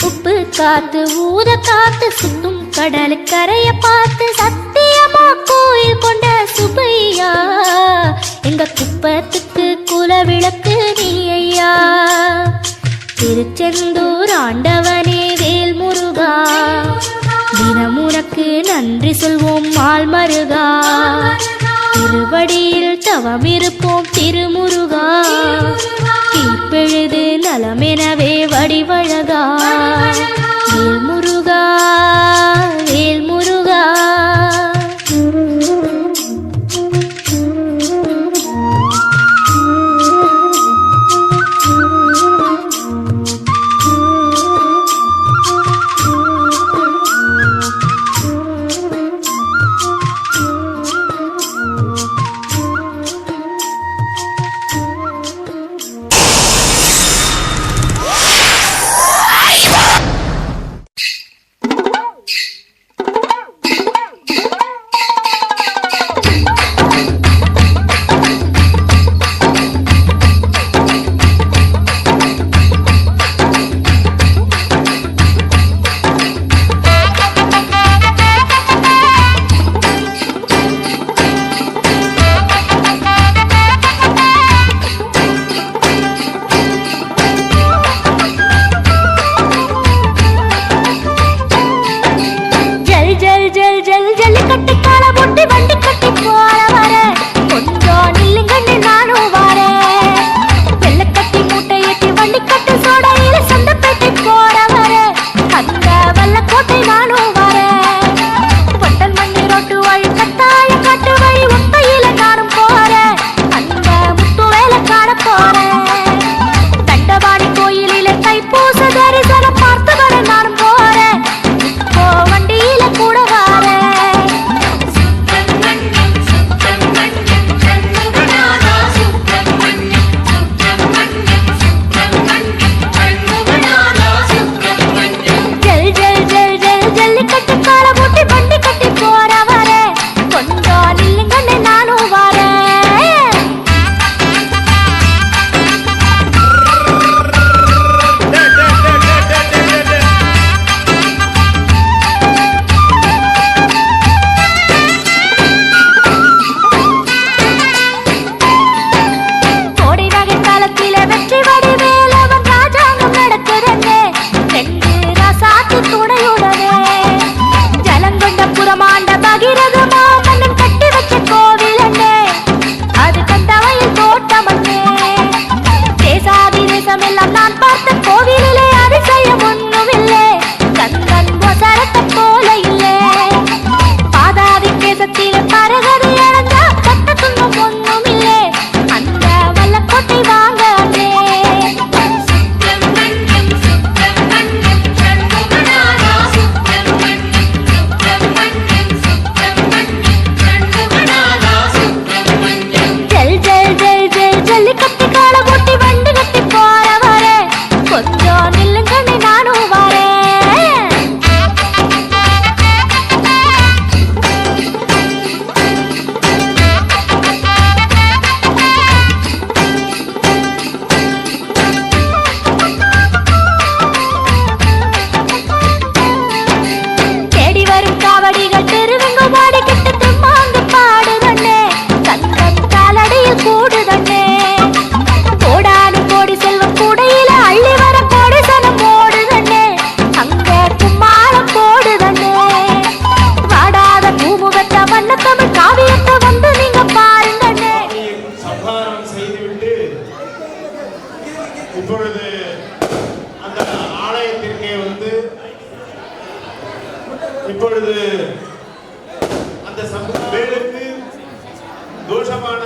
உப்பு காத்து ஊத காத்து சுத்தும் கடலுக்கரைய பார்த்து சத்தியமா கோயில் கொண்ட சுப்பையா எங்க குப்பத்துக்கு குலவிளக்கு நீ ஐயா. திருச்செந்தூர் ஆண்டவனே வேல் முருகா தினம் உனக்கு நன்றி சொல்வோம் மால் மருகா. திருவடியில் தவம் இருப்போம் திருமுருகா தீர்ப்பெழுது நலமெனவே வடிவழகா. வேல் முருகா வேல் முருகா.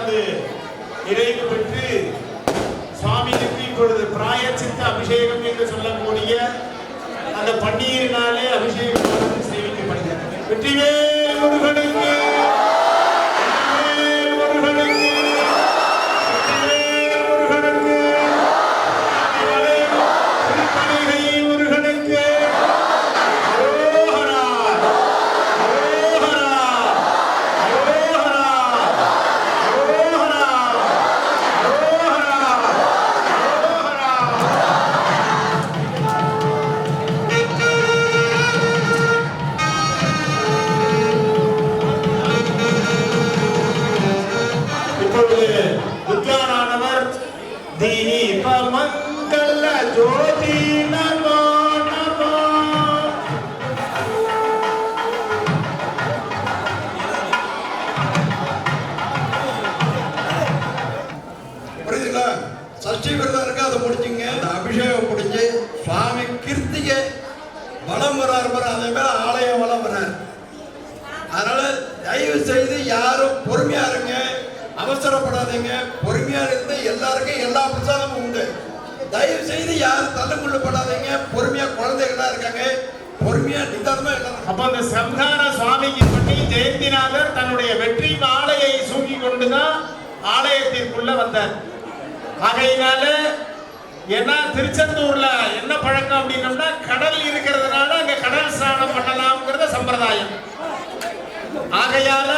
வந்து நிறைவு பெற்று சுவாமிக்கு இப்பொழுது பிராயச்சித்த அபிஷேகம் என்று சொல்லக்கூடிய அந்த பன்னீரினாலே அபிஷேகம் சேவிக்கப்படுகிறது. வெற்றிவேல் முருகனுக்கு, வெற்றிவேல் முருகனுக்கு, வெற்றிவேல் முருகனுக்கு, திருப்பணிகை முருகனுக்கு. அரோகரா, அரோகரா, அரோகரா, அரோகரா, அரோகரா, இப்பொழுது வித்யானவர் தீபமங்கல ஜோதி நமோ நமோ. புரியுதுங்களா? சஷ்டி விரதம் இருக்கு, அதை முடிச்சுங்க. அந்த அபிஷேகம் முடிஞ்சு சுவாமி கிருத்திகை வளம் வராரு, அதே மாதிரி ஆலயம் வளம் வராரு. அதனால தயவு செய்து யாரும் பொறுமையா இருங்க, அவசரப்படாதீங்க. பொறுமையா இருந்து எல்லாருக்கும் எல்லா பிரசாதமும் உண்டு. தயவு செய்து யாரும் தள்ளுமுள்ளப்படாதீங்க. பொறுமையா குழந்தைகளா இருக்காங்க, பொறுமையா நிதானமா எல்லாரும். அப்ப அந்த சம்ஹார சுவாமிக்கு பண்ணி ஜெயந்திநாதர் தன்னுடைய வெற்றி மாலையை சூங்கி கொண்டுதான் ஆலயத்திற்குள்ள வந்தார். ஆகையினால ஏன்னா திருச்செந்தூர்ல என்ன பழக்கம் அப்படின்னம்னா, கடல் இருக்கிறதுனால அங்க கடல் ஸ்நானம் பண்ணலாம்ங்கிறத சம்பிரதாயம். ஆகையால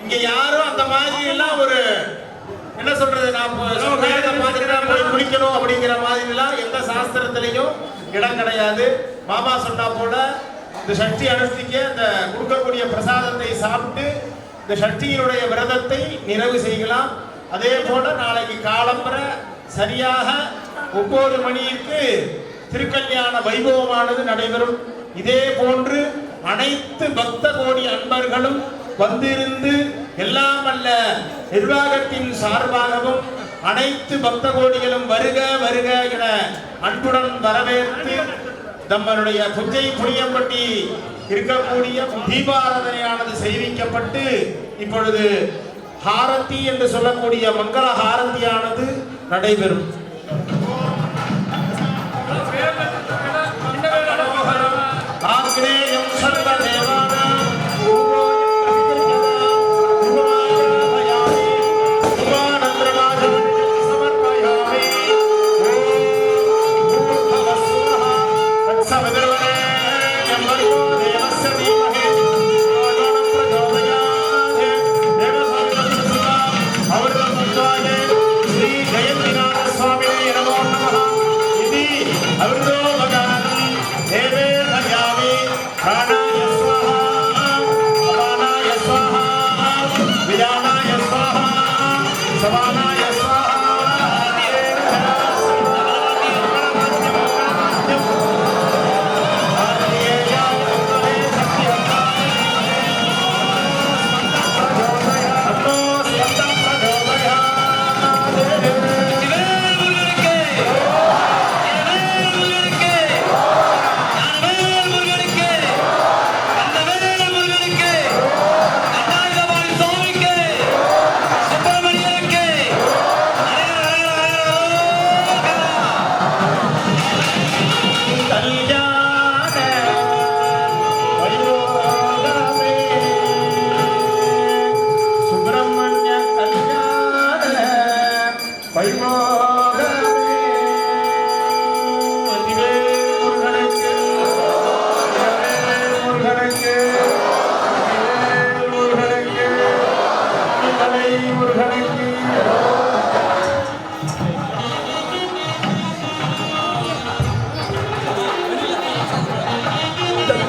இங்க யாரும் அந்த மாதிரி எல்லாம் ஒரு என்ன சொல்றது, நான் போய் குளிக்கணும் அப்படிங்கிற மாதிரி எல்லாம் எந்த சாஸ்திரத்திலையும் இடம் கிடையாது. மாமா சொன்னா போல இந்த சஷ்டி அனுஷ்டிக்க இந்த கொடுக்கக்கூடிய பிரசாதத்தை சாப்பிட்டு இந்த சஷ்டியினுடைய விரதத்தை நிறைவு செய்யலாம். அதே போல நாளைக்கு காலம்பர சரியாக 9 மணிக்கு திருக்கல்யாண வைபவமானது நடைபெறும். இதே போன்று அனைத்து பக்த கோடி அன்பர்களும் வந்திருந்து எல்லாம் அல்ல நிர்வாகத்தின் சார்பாகவும் அனைத்து பக்த கோடிகளும் வருக வருக என அன்புடன் வரவேற்று நம்மளுடைய புஞ்சை புளியம்பட்டி இருக்கக்கூடிய தீபாராதனையானது செய்விக்கப்பட்டு இப்பொழுது ஹாரதி என்று சொல்லக்கூடிய மங்கள ஹாரதியானது நடைபெறும். ஆக்னேயம் சர்வ தேவானாம்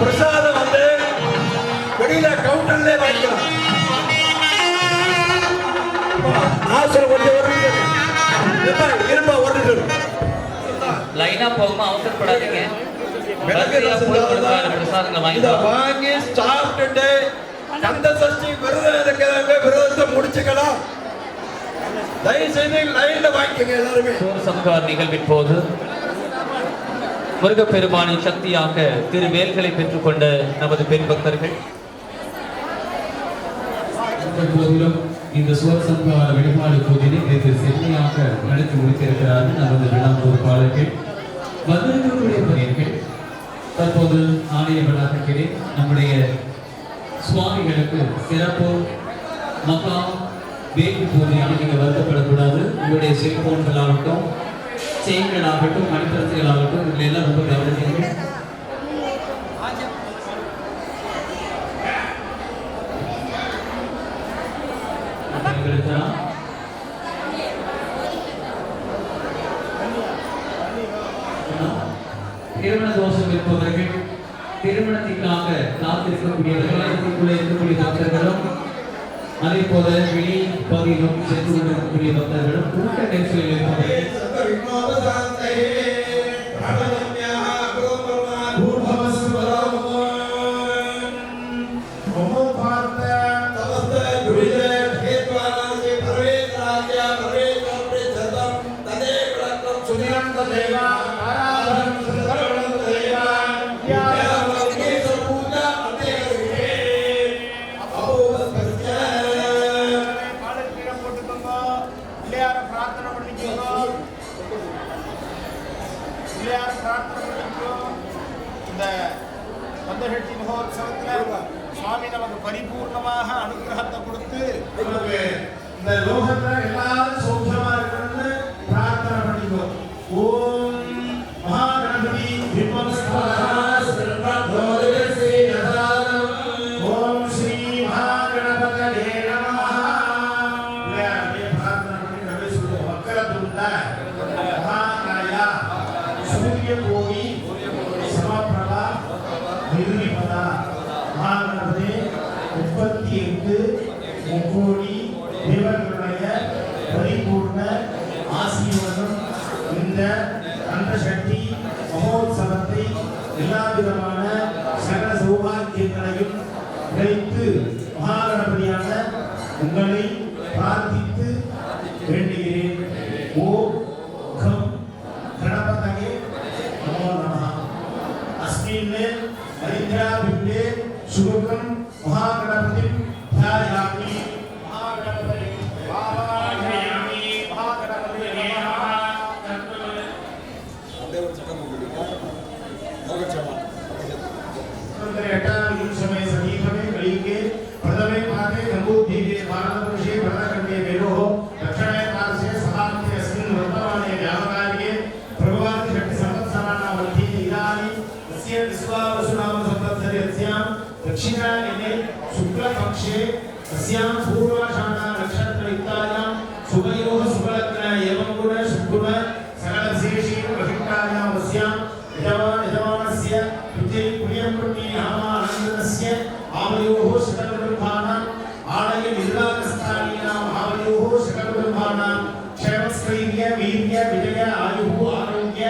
பிரசாதம் வந்து வெளியில கவுண்டர்ல வாங்கிக்கலாம். இருப்பா ஒரு லைனா போகுமா, அவசரப்படாதீங்க. வாங்கி சாப்பிட்டுட்டு கந்த சஷ்டி விரதம் இருக்கிறவங்க விரதத்தை முடிச்சுக்கலாம். தயவு செய்து லைன்ல வாங்கிக்கங்க எல்லாருமே. சம்ஹார் நிகழ்வின் போது முருகப்பெருமானின் சக்தியாக திருவேல்களை பெற்றுக்கொண்ட நமது பெண் பக்தர்கள் இந்த சுவரசம்பாத வழிபாடு பூஜையை நேற்று செம்மையாக நடத்தி முடித்திருக்கிறார்கள் நமது விழா பொறுப்பாளர்கள். வந்திருக்கக்கூடிய பணியர்கள் தற்போது ஆலய வளாகத்திலே நம்முடைய சுவாமிகளுக்கு சிறப்பு மக்கா வேட்டு பூஜையாக நீங்கள் வருத்தப்படக்கூடாது. உங்களுடைய செல்போன்கள் ஆகட்டும், செயின்கள் ஆகட்டும், மணிப்பரசுகள் ஆகட்டும், இதில் எல்லாம் ரொம்ப கவனித்தீர்கள். திருமண தோஷம் இருப்பவர்கள், திருமணத்திற்காக காத்திருக்கக்கூடியவர்கள், அதற்குள்ளே இருக்கக்கூடிய பக்தர்களும், அதே போல வெளி பகுதியிலும் சென்று கொண்டிருக்கக்கூடிய பக்தர்களும், கூட்ட நெரிசலில் இருப்பவர்கள் கந்தசஷ்டி மகோத்சவத்தில் சுவாமி நமக்கு பரிபூர்ணமாக அனுகிரகத்தை கொடுத்து இந்த லோகத்துல எல்லாரும் சௌக்கியமா இருக்கணும்னு பிரார்த்தனை பண்ணிக்கோ. ஓம் மகாகணபதி ஓம் ஸ்ரீ மகாகணபதே நமஹ. பிரார்த்தனை பண்ணி நடுசுல வக்கரதுண்ட மகாகாய சூரியகோடி சமப்பிரபா நிர்விபதா மகாகணபதி 38 முக்கோடி தேவர்களுடைய பரிபூர்ண ஆசீர்வாதம் இந்த கந்தசஷ்டி மகோத்சவத்தை எல்லா விதமான சகல சௌபாகியங்களையும் கிடைத்து மகாகணபதியான உங்களை பிரார்த்தித்து வேண்டுகிறேன். ஓம் கம் கணபதயே நமோ நமः. அஸ்மின் ஐந்திராபிண்டே சுகம் மகாகணபதி ध्यायामि. महागणपति वाहयामि. महागणपति नमः. समय समीप में गली के प्रथमे पादे गंगोत्री के भारतवर्षे भरतखंडे मेरोः दक्षिणे पार्श्वे समाप्ते अस्मिन् वर्तमाने व्यापकार्ये भगवान् शक्ति संवत्सराणावधि इदानीं तस्य विश्वावसुनाम संवत्सरे अस्यां दक्षिणायने शुक्लपक्षे अस्यां पूर्वाषाढा नक्षत्रयुक्तायां शुभयोः शुभलग्न एवं गुण शुभगुण सकलविशेषेण प्रशिष्टायाम् अस्यां यजमानस्य विजय प्रियंकृति नामानन्दस्य आवयोः सकलब्रह्माणां आलय निर्वाकस्थानीनाम् आवयोः सकलब्रह्माणां क्षेमस्थैर्य वीर्य विजय आयुः आरोग्य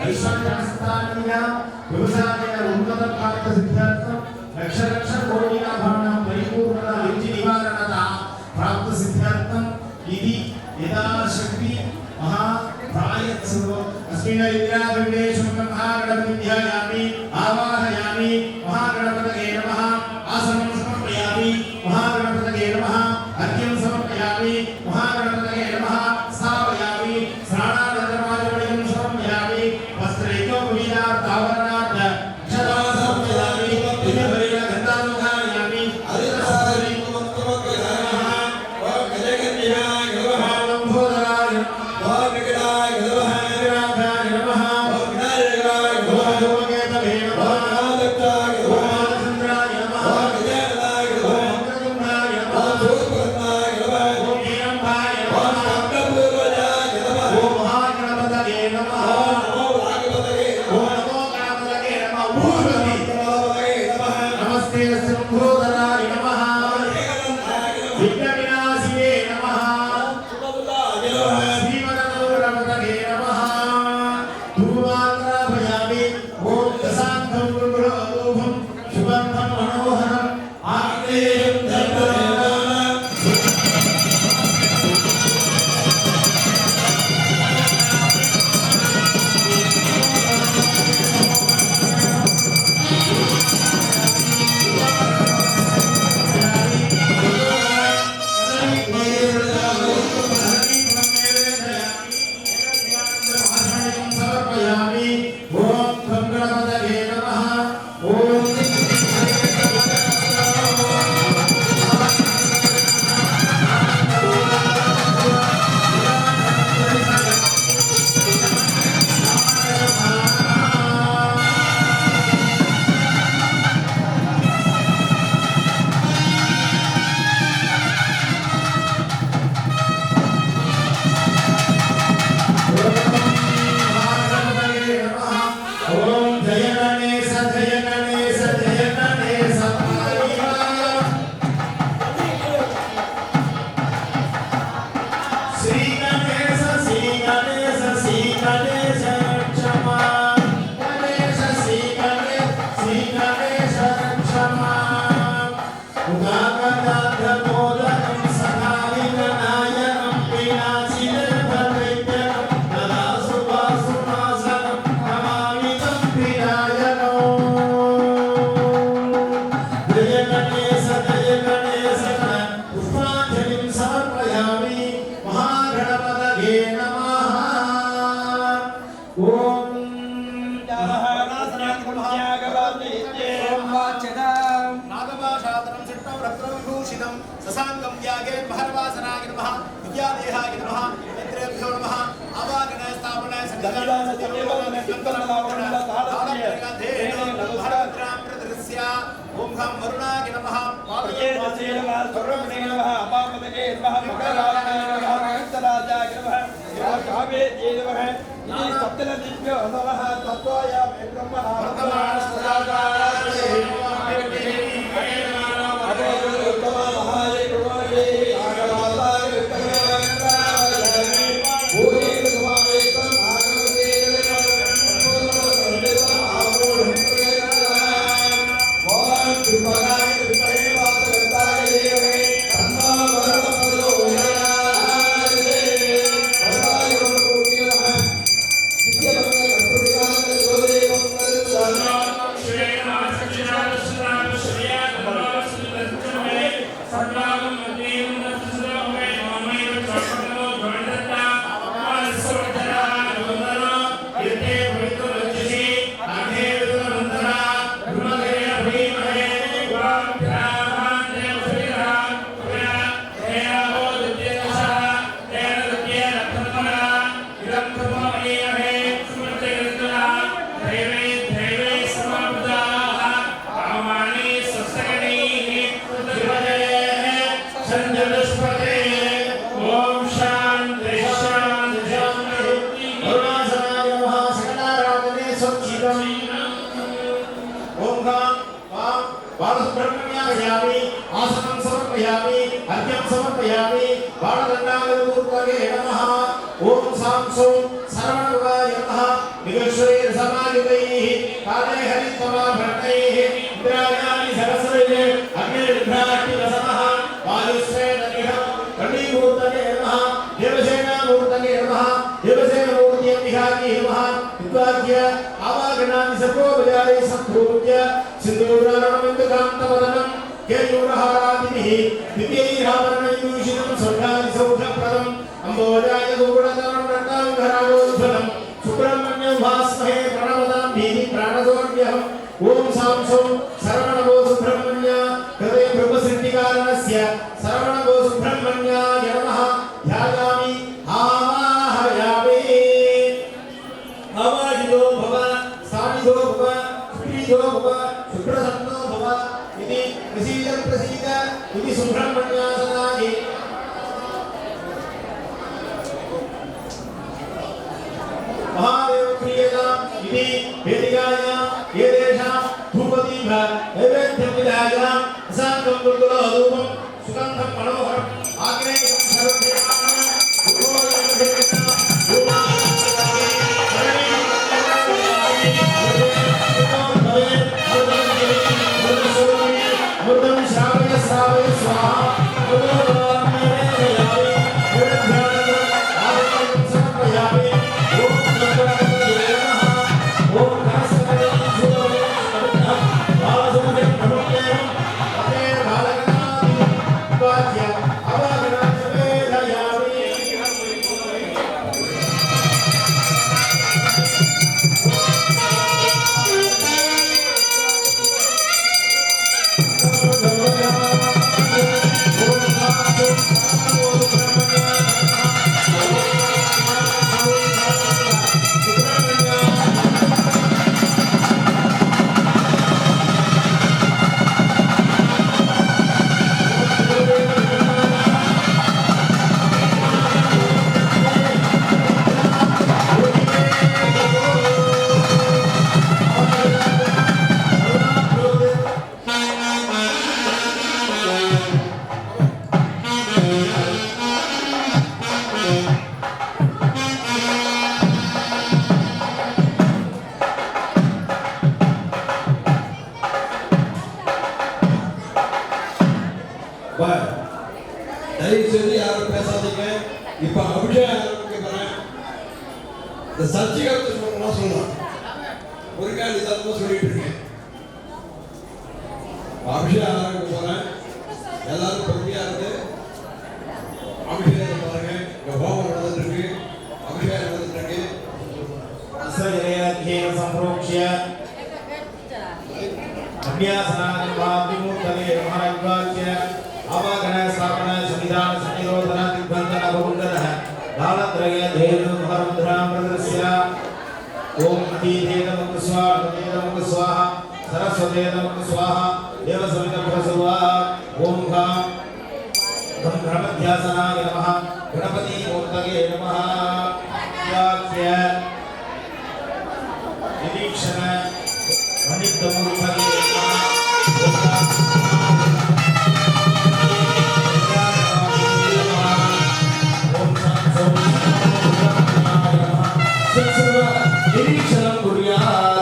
ऐश्वर्यस्थानीनां व्यवसाय उन्नतकार्य सिद्धार्थं लक्ष लक्ष कोटिलाभानां परिपूर्णता विजय निवारणता प्राप्त सिद्धार्थं इति यथाशक्ति महा प्रायत्सव अस्मिन् इंद्राभिन्दे शुक्लं महागणपतिं ध्यायामि. आवाहयामि. महागणपतये नमः. आसनं समर्पयामि. महागणपतये नमः. अर्घ्यं समर्पयामि. महागणपतये नमः. स्थापयामि. स्नानानन्तरमाजमणिं समर्पयामि. वस्त्रैकोपवीतावरणात् क्षता समर्पयामि. दिव्यभरेण गन्धानुधारयामि. विद्यादेहाय नमः नेत्रेभ्यो नमः आवागण स्थापन ओम घं वरुणाय नमः आसनं समर्पयामि अर्घ्यं समर्पयामि बाणदण्डागरूपके नमः ओम सां सौं सर्वणभवाय नमः विगश्वरे समायुतैः काले हरित्वमाभरणैः इन्द्रायाणि सरस्वैः अग्निर्घ्राट्टिरसमः वायुस्वेदनिहं कण्डीभूतके नमः देवसेनामूर्तके नमः देवसेनमूर्तिं विहारी नमः विद्वाद्य आवागणानि सर्वोपचारे संपूज्य सिन्दूरारणमिन्दुकान्तवदनं केयूरहारादिभिः दिव्यैराभरणैर्भूषितं स्वर्गादिसौख्यप्रदम् अम्बोजाय गौडतरं रत्नाङ्गरागोज्ज्वलं सुब्रह्मण्यं भास्महे प्रणवदां भीति प्राणदोर्यहम् ॐ सां सौं सरवणगो सुब्रह्मण्य हृदय ब्रह्मसृष्टिकारणस्य सरवणगो सुब्रह्मण्याय नमः ध्यायामि आवाहयामि अवाजितो भव सामितो भव सुप्रीतो भव सुप्रसन्नो भव इति प्रसीद इति सुब्रह्मण्यासनानि महादेव प्रियताम् इति वेदिकायां येषां धूपदीप नैवेद्यं विधायां असाङ्गं गुरुकुलधूपं सुगन्धं मनोहरम् आग्नेयं सर्वदेवानां अमृतं श्रावय श्रावय स्वाहा தயவு செய்து யாரும் பேசாதீங்க. இப்ப அபிஷேகம் ஆரம்பிக்க போறேன். இந்த சர்ச்சைகளை சொல்லலாம். ஒரு கால் இதெல்லாம் சொல்லிட்டு இருக்கேன். அபிஷேகம் ஆரம்பிக்க போறேன். எல்லாரும் பொறுமையா இருந்து அபிஷேகம் பாருங்க. இங்க ஹோமம் நடந்துட்டு இருக்கு. அபிஷேகம் நடந்துட்டு இருக்கு. அசஜனேன சம்பரோக்ஷ்ய अज्ञासनादिमूर्तले महाराज्य आवागण स्थापन संविधान संनिरोधन दिग्बंधन बहुंड स्वदेव स्वाहा देव सविता स्वाहा ओम घाम गणपत्यासनाय नमः गणपति मूर्तये नमः याख्य निरीक्षण मणित्वमूर्तये निरीक्षणं कुर्यात्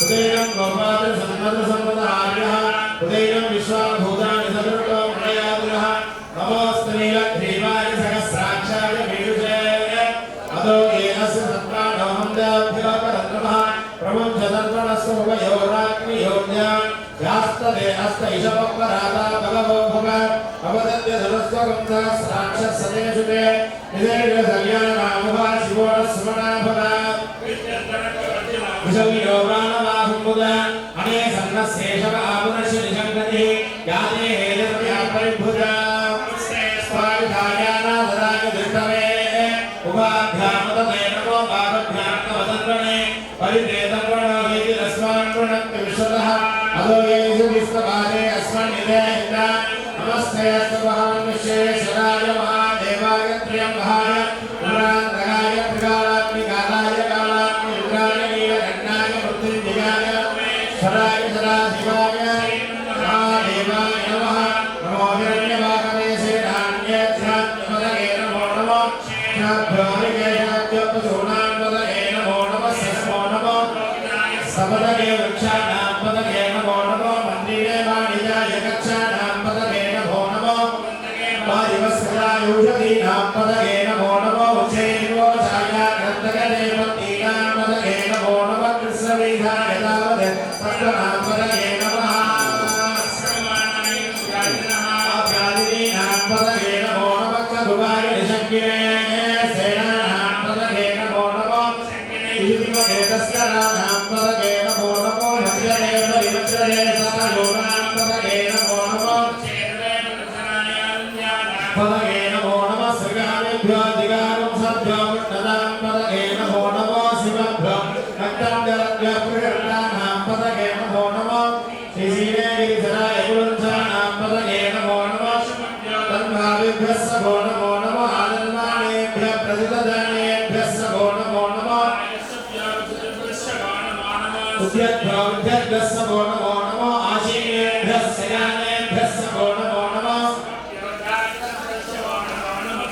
उदयं गोपाल सम्मत सम्मदार्यः उदयं विश्वाभूतानि सदृतो प्रयाद्रः नमोऽस्तु नीलग्रीवाय सहस्राक्षाय वीरुषे अदो येनस्य सत्त्वानो हन्दाभ्यो परन्द्रमः प्रमुञ्चतर्पणस्तु भवयोराग्नियोज्ञा यास्तदे अस्त इषवपरादा भगवो भव अवदत्य धनस्वगं सहस्राक्षः सदेशुते निदेश सल्यानामुभा शिवोरस्मना भव विषवियो प्राणवाहुमुदा अने सन्नशेषव आपुनश्य निशङ्कति याने हेलव्या परिभुजा स्वाविधायानादराय दृष्टवे उभाभ्यामतमे नमो भावभ्यां नवदन्वने परिदेतं प्रणोहेति रस्मान् प्रणक्ति विश्वतः अदो येषु विश्वकाले अस्मन् निदेहिता नमस्ते अस्तु महान्विश्वेश्वराय महादेवाय त्र्यम्बकाय पुरान्तकाय त्रिकालात्मिकालाय कालात्मि रुद्राय नीलकण्ठाय मृत्युञ्जयाय स्वराय सदाशिवाय महादेवाय नमः नमो हिरण्यवाहवे सेनान्यध्यात्मपदये नमो नमः ध्यात्मोनिकेशाद्योपसूनान्पदये नमो नमः सस्मो नमो सपदये वृक्षाणां पदये नमो नमो मन्दिरे वाणिजाय गच्छाणां पदये नमो नमो वायुवस्करायुषधीनां पदये नमो नमो उच्चैर्वोचाय ग्रन्थगदेवतीनां पदये नमो नमः कृष्णवेधाय तावत् तत्त्वनां पदये नमः आप्यादिनीनां पदये नमो नमः चतुराय निशङ्किने सेनानां पदये नमो नमः इतिमदेतस्कराणां पदये नमो नमो नक्षरे परिवक्षरे सयोनां पदये नमो नमः पदये नमो नमः सृगानेभ्यो दिगावंशभ्यो विष्णुनां पदये नमो नमः शिवभ्यो नक्ताङ्गरभ्यो प्रकृतानां पदये नमो नमः श्रीशीले गिरिधराय कुलञ्चानां पदये नमो नमः तन्भावेभ्यः सभो नमो नमः आनन्दानेभ्यः प्रतिददानेभ्यः सभो नमो नमः उद्यद्भ्यो उद्यद्भ्यः सभो नमो नमः आशीनेभ्यः शयानेभ्यः सभो नमो नमः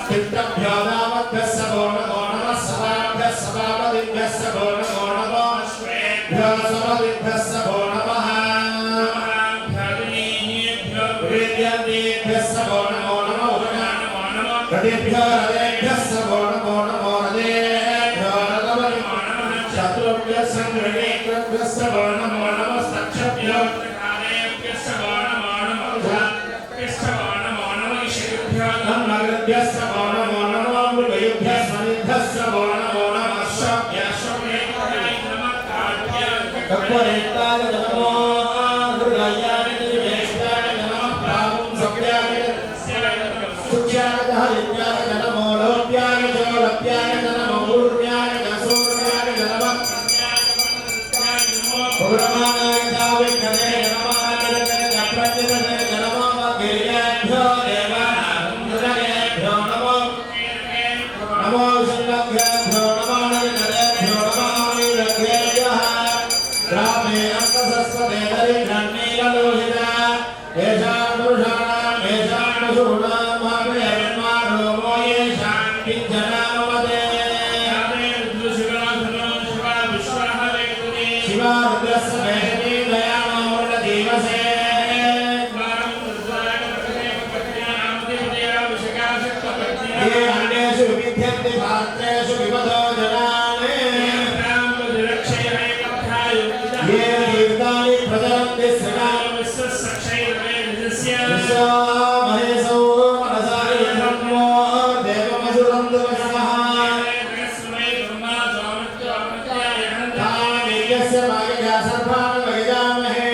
चित्तभ्यो दामभ्यः सभो नमो नमः सभाभ्यः सभापतिभ्यः सभो नमो नमः भ्यो सभापतिभ्यः सभो नमः वेद्यन्तेभ्यः सभो नमो नमः रतेभ्यो रतेभ्यः सभो नमो नमो रतेभ्यो रतवतिभ्यः शत्रुभ्यः सङ्ग्रहेभ्यः सभो नमो नमः सक्षभ्यो नमग्रभ्यः सभो नमो नमः मृगयुभ्यः स्वनिभ्यः सभो नमो नमः कप्परेत्ताय नमो हृदयाय निर्वेष्टाय नमः प्रापुंसक्याय सुख्याय हरिद्याय नमो लोप्याय जोलप्याय नमो ऊर्व्याय सूर्याय नमः पौरमानाय दाविकने नमः निरजय प्रज्ञने नमः गिर्याभ्यो देवानां हृदयेभ्यो नमो नमो शङ्खभ्यो नमः नरेभ्यो नमः नीलग्रेभ्यः ग्रामे अन्तसस्वते दरिद्रन्नीललोहिता येषां पुरुषाणां येषां पशूनां मापयन्मानो मो येषां किञ्चनामवदे शिवारुद्रस्य मेषती दयानो मृगदिवसे ये अन्येषु विद्यन्ते पात्रेषु विपदो जनाने ये तीर्थानि प्रचलन्ति विश्वामहेशौ मनसारि ब्रह्मो देवमसुरन्तु वशः तामेकस्य भागया सर्वान् भजामहे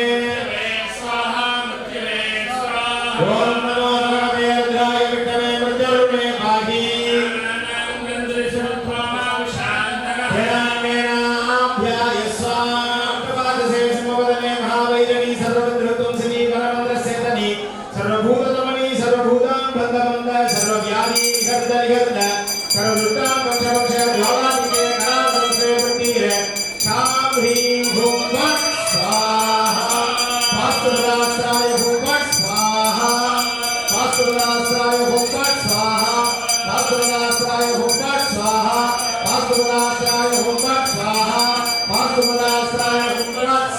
ॐ नमो भगवते रुद्राय विष्णवे मृत्युर्मे पाहि ध्यानामेनाभ्याय स्वाप्रपादशेषमवदने महावैरवी सर्वभद्रतुंसिनी परमन्द्रस्येतनी सर्वभूततमनी सर्वभूतां बन्धबन्ध सर्वव्याधि निगर्द सर्वदुष्टां पक्षपक्ष ज्वालात्मिके कलासंस्कृते वृत्तिरे शां ह्रीं हुं फट् स्वाहा पास्तुदास्त्राय हुं फट् स्वाहा पास्तुदास्त्राय हुं फट् स्वाहा पास्तुदास्त्राय हुं फट् स्वाहा पास्तुदास्त्राय हुं फट् स्वाहा पास्तुदास्त्राय हुं फट्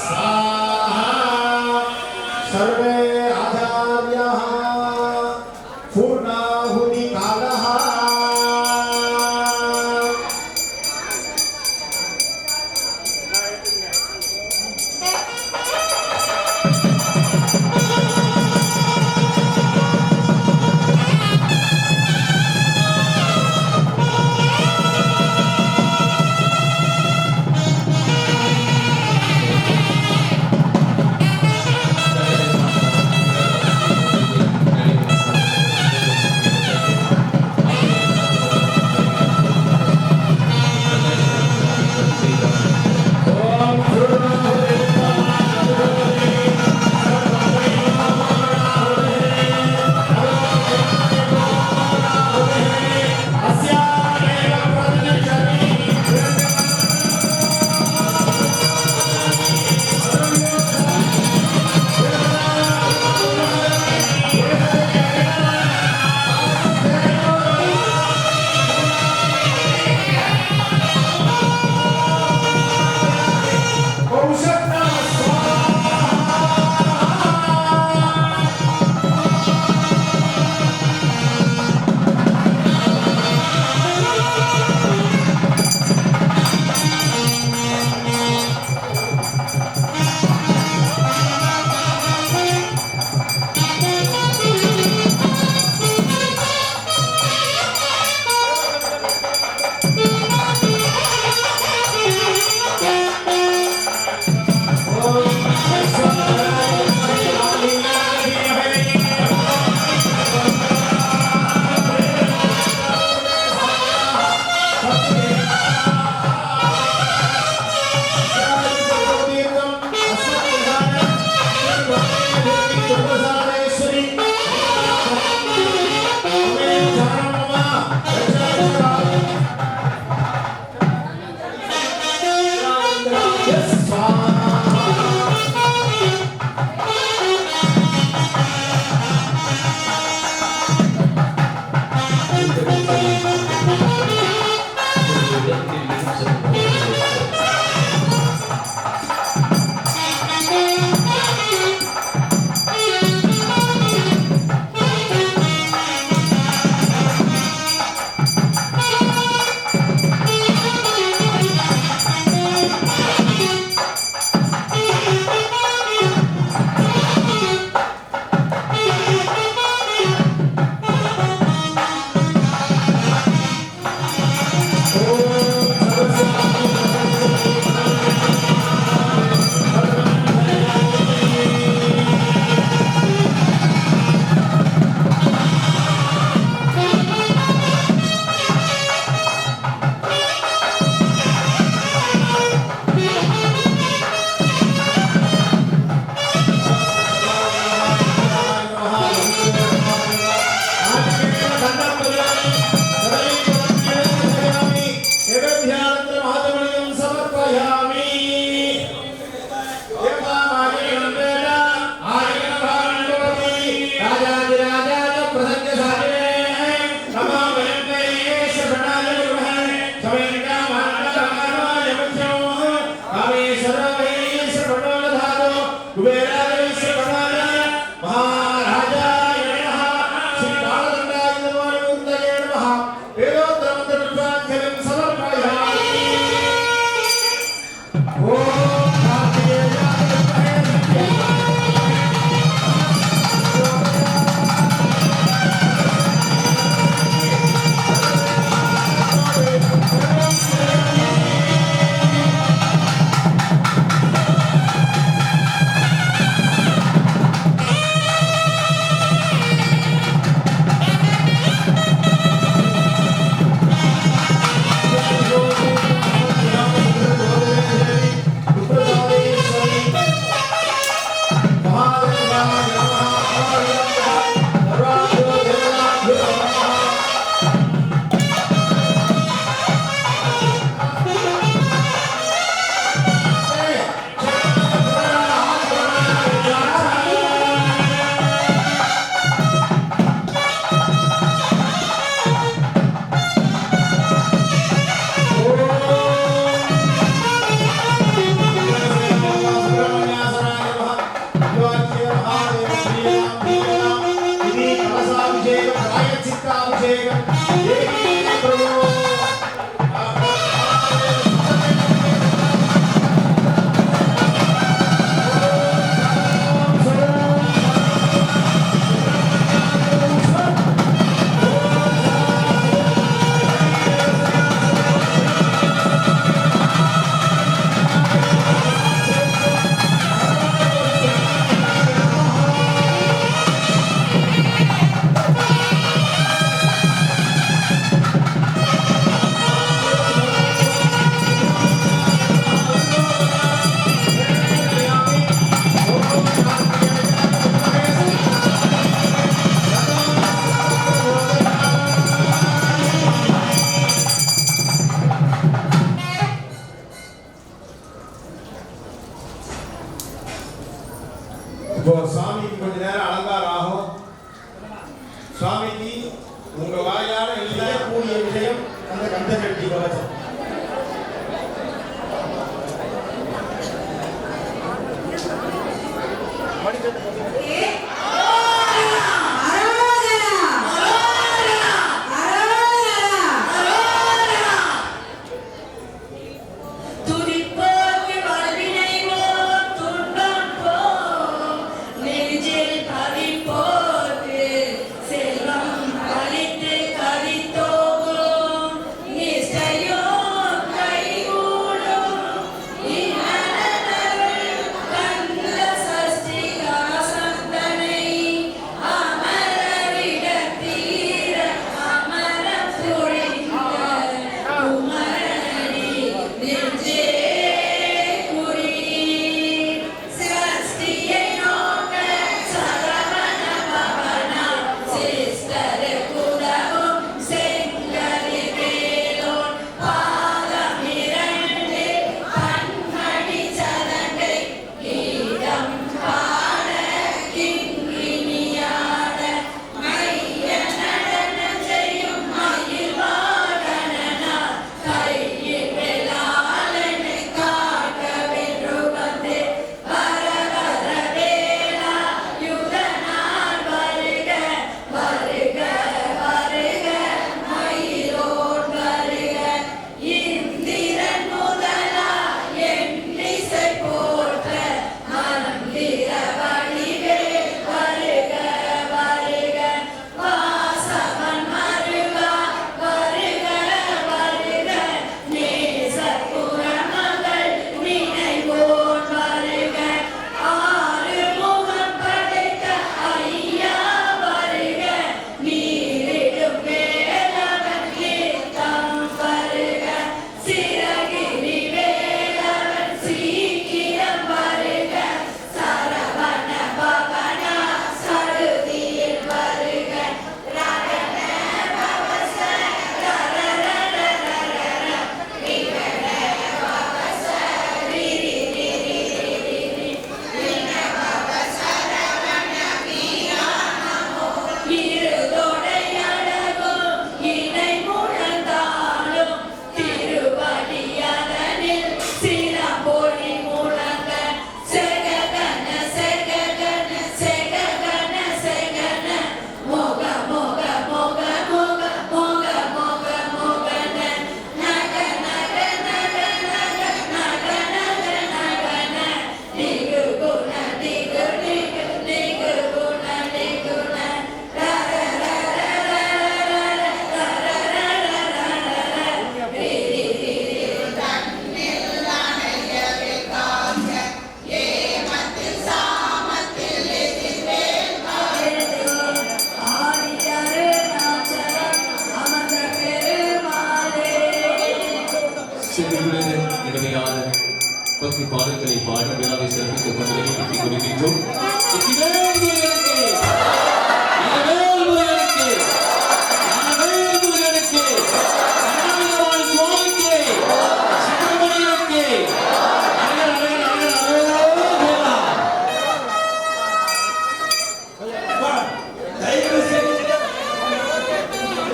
செல்வியுடன் இனிமையான பக்தி பாடல்களை பாடி விழாவை சிறப்பித்துக் கொண்டு கொடுக்கின்றோம்.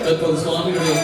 தற்போது சுவாமியுடைய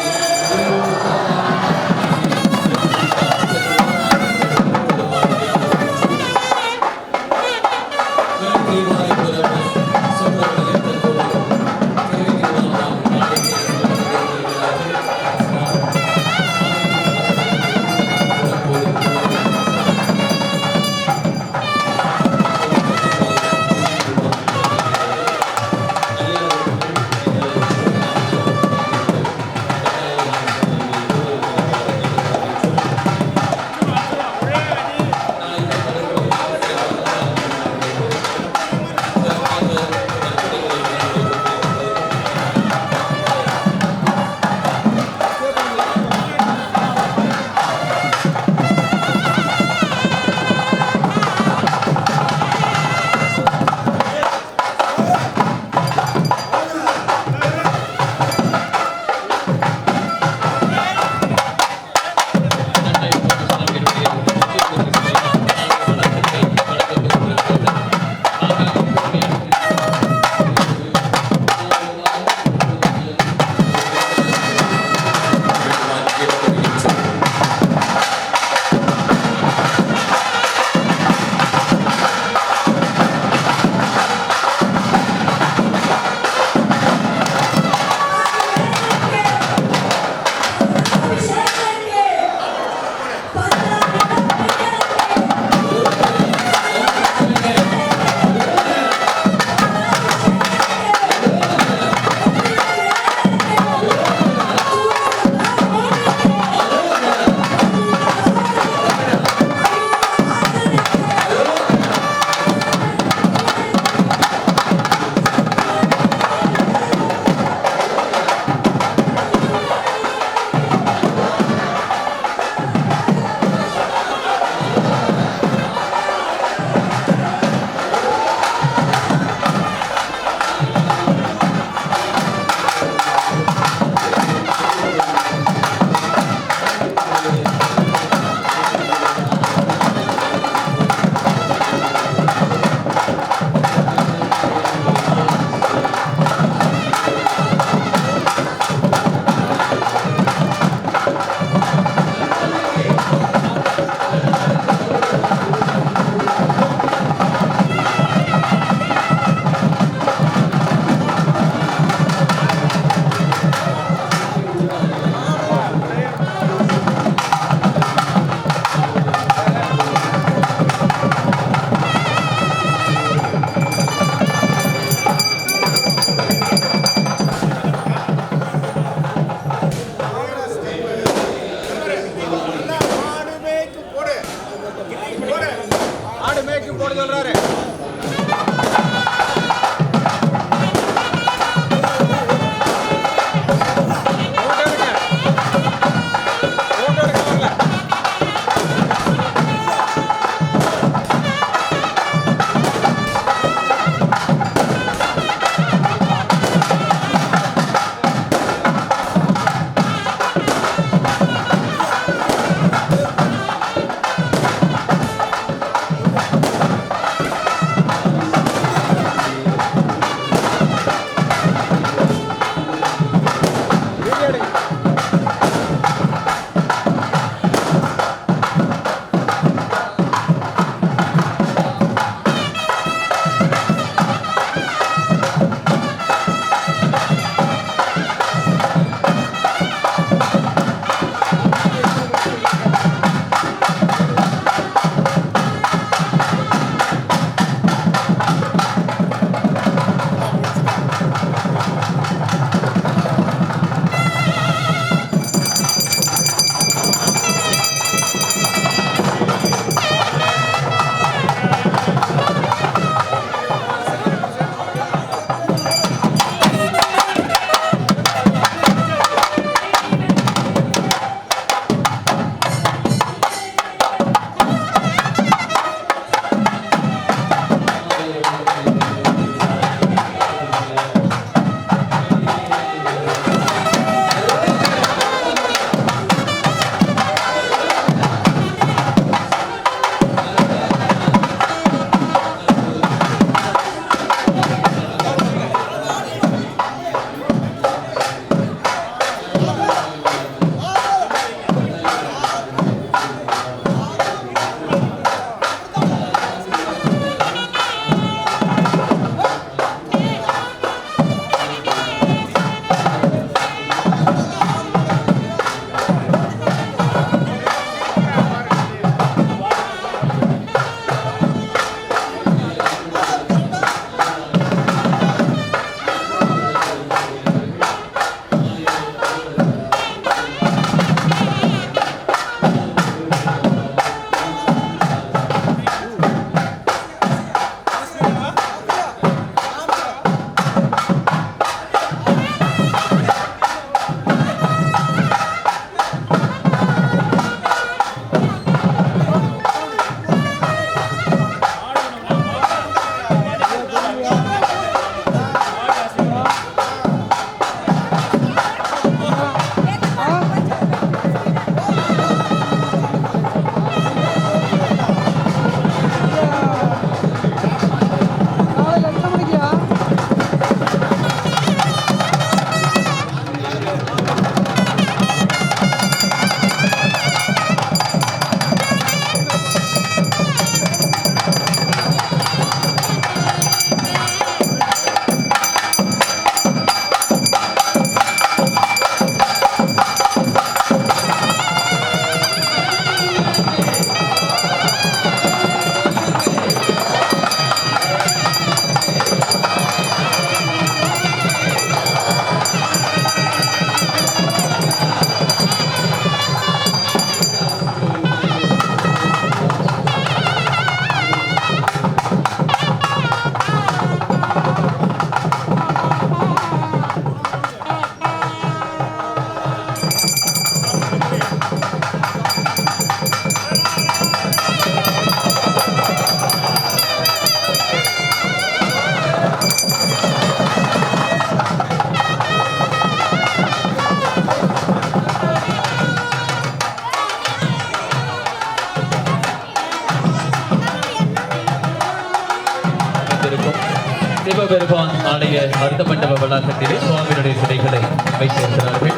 ஆலய அர்த்த மண்டப வளாகத்திலே சுவாமியுடைய சிலைகளை வைத்திருக்கிறார்கள்.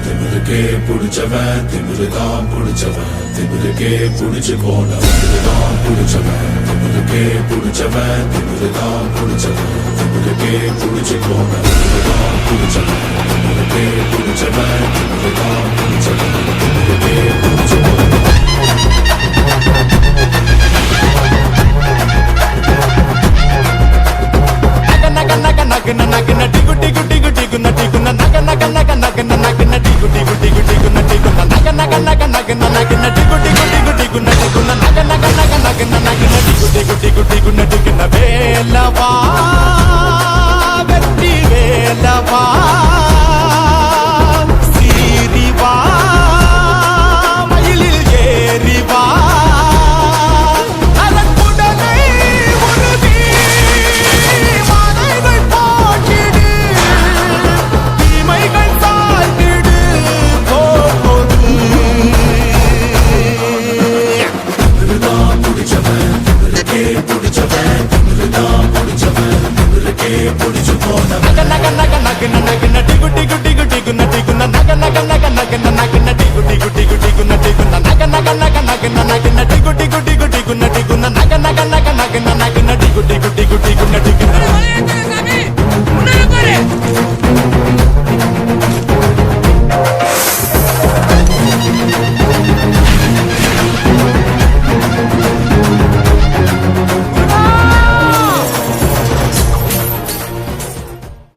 திமிருக்கே புடிச்சவன் திமிருதான் புடிச்சவன் திமிருக்கே புடிச்சு போனவன் திமிருதான் புடிச்சவன் திமிருக்கே புடிச்சவன் திமிருதான் புடிச்சவன் திமிருக்கே புடிச்சு போனவன் திமிருதான் புடிச்சவன் திமிருக்கே புடிச்சவன் திமிருதான் புடிச்சவன் திமிருக்கே புடிச்சு போனவன் வேலவா வெற்றி வேலவா சீரிவா மயிலில் ஏறிவா அலக்குடனை உருவி மாலைகள் போட்டிடு தீமைகள் தாழ்த்திடு போது திமிருதான் புடிச்சவன் திமிருக்கே புடிச்சவன் திமிருதான் புடிச்சவன் திமிருக்கே